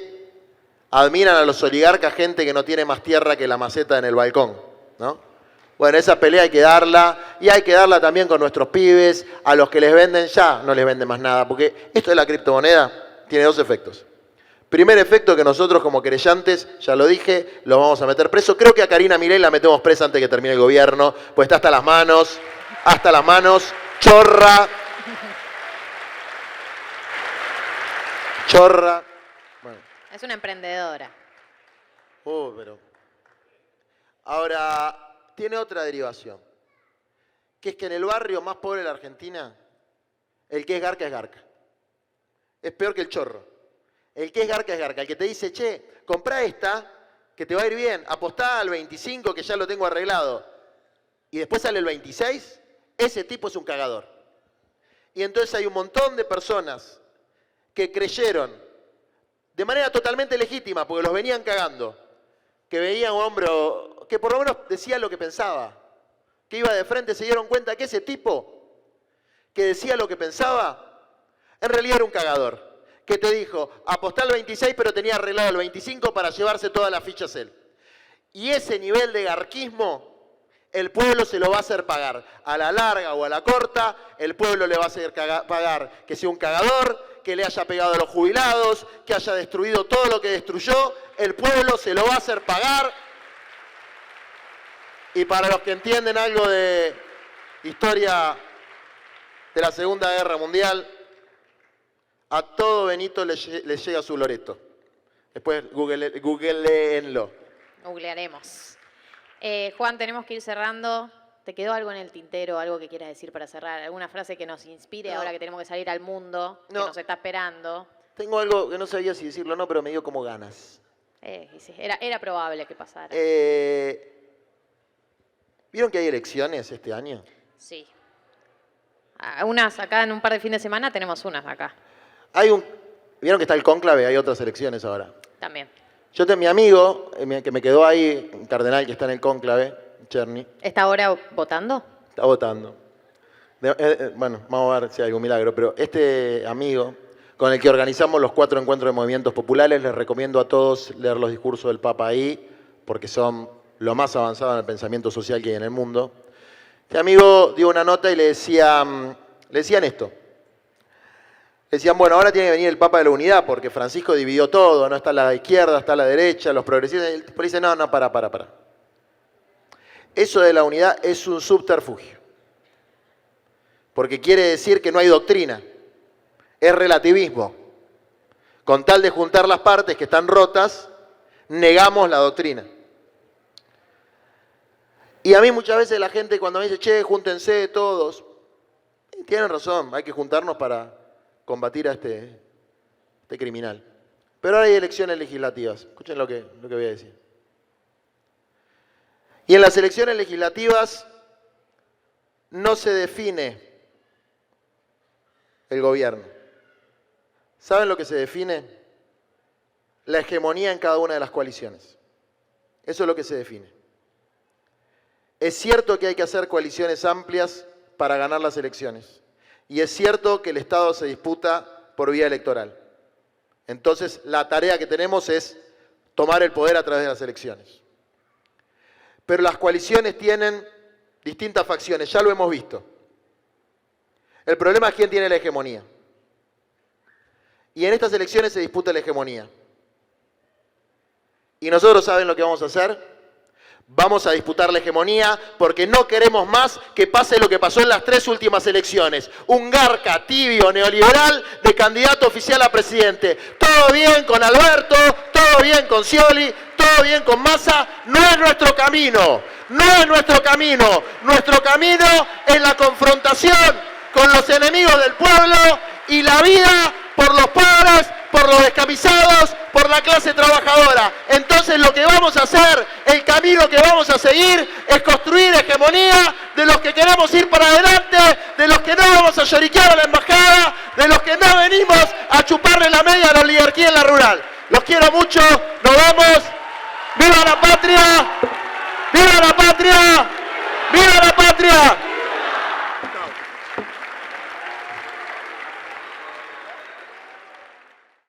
admiran a los oligarcas gente que no tiene más tierra que la maceta en el balcón, ¿no? Bueno, esa pelea hay que darla, y hay que darla también con nuestros pibes, a los que les venden ya no les venden más nada, porque esto de la criptomoneda tiene dos efectos. Primer efecto, que nosotros como querellantes, ya lo dije, los vamos a meter preso. Creo que a Karina Milei la metemos presa antes que termine el gobierno, pues está hasta las manos, chorra. Bueno. Es una emprendedora. Pero... Ahora, tiene otra derivación, que es que en el barrio más pobre de la Argentina, el que es garca es garca. Es peor que el chorro. El que es garca es garca. El que te dice, che, comprá esta, que te va a ir bien, apostá al 25 que ya lo tengo arreglado, y después sale el 26, ese tipo es un cagador. Y entonces hay un montón de personas que creyeron, de manera totalmente legítima, porque los venían cagando, que veían un hombre que por lo menos decía lo que pensaba, que iba de frente, se dieron cuenta que ese tipo que decía lo que pensaba, en realidad era un cagador, que te dijo, apostá al 26, pero tenía arreglado el 25 para llevarse todas las fichas él. Y ese nivel de garquismo, el pueblo se lo va a hacer pagar. A la larga o a la corta, el pueblo le va a hacer pagar que sea un cagador, que le haya pegado a los jubilados, que haya destruido todo lo que destruyó, el pueblo se lo va a hacer pagar. Y para los que entienden algo de historia de la Segunda Guerra Mundial, a todo Benito le llega su Loreto. Después googleenlo. Googlearemos. Juan, tenemos que ir cerrando. ¿Te quedó algo en el tintero, algo que quieras decir para cerrar? ¿Alguna frase que nos inspire ahora que tenemos que salir al mundo, que nos está esperando? Tengo algo que no sabía si decirlo o no, pero me dio como ganas. Sí, era probable que pasara. ¿Vieron que hay elecciones este año? Sí. Unas acá en un par de fines de semana, tenemos unas acá. ¿Vieron que está el cónclave? Hay otras elecciones ahora. También. Yo tengo mi amigo, que me quedó ahí, un cardenal que está en el cónclave, Cherny. ¿Está ahora votando? Está votando. Bueno, vamos a ver si hay algún milagro, pero este amigo, con el que organizamos los 4 encuentros de movimientos populares, les recomiendo a todos leer los discursos del Papa ahí, porque son lo más avanzado en el pensamiento social que hay en el mundo. Este amigo dio una nota y le decían esto. Le decían, bueno, ahora tiene que venir el Papa de la Unidad, porque Francisco dividió todo, no está a la izquierda, está a la derecha, los progresistas. Y el tipo dice, no, para. Eso de la unidad es un subterfugio. Porque quiere decir que no hay doctrina. Es relativismo. Con tal de juntar las partes que están rotas, negamos la doctrina. Y a mí muchas veces la gente cuando me dice, che, júntense todos, tienen razón, hay que juntarnos para combatir a este criminal. Pero ahora hay elecciones legislativas. Escuchen lo que voy a decir. Y en las elecciones legislativas no se define el gobierno. ¿Saben lo que se define? La hegemonía en cada una de las coaliciones. Eso es lo que se define. Es cierto que hay que hacer coaliciones amplias para ganar las elecciones. Y es cierto que el Estado se disputa por vía electoral. Entonces, la tarea que tenemos es tomar el poder a través de las elecciones. Pero las coaliciones tienen distintas facciones, ya lo hemos visto. El problema es quién tiene la hegemonía. Y en estas elecciones se disputa la hegemonía. Y nosotros, ¿saben lo que vamos a hacer? Vamos a disputar la hegemonía porque no queremos más que pase lo que pasó en las 3 últimas elecciones. Un garca tibio neoliberal de candidato oficial a presidente. Todo bien con Alberto, todo bien con Scioli, todo bien con Massa. No es nuestro camino, no es nuestro camino. Nuestro camino es la confrontación con los enemigos del pueblo y la vida por los pobres, por los descamisados, por la clase trabajadora. Entonces lo que vamos a hacer, el camino que vamos a seguir, es construir hegemonía de los que queremos ir para adelante, de los que no vamos a lloriquear a la embajada, de los que no venimos a chuparle la media a la oligarquía en la rural. Los quiero mucho, nos vemos. ¡Viva la patria! ¡Viva la patria! ¡Viva la patria!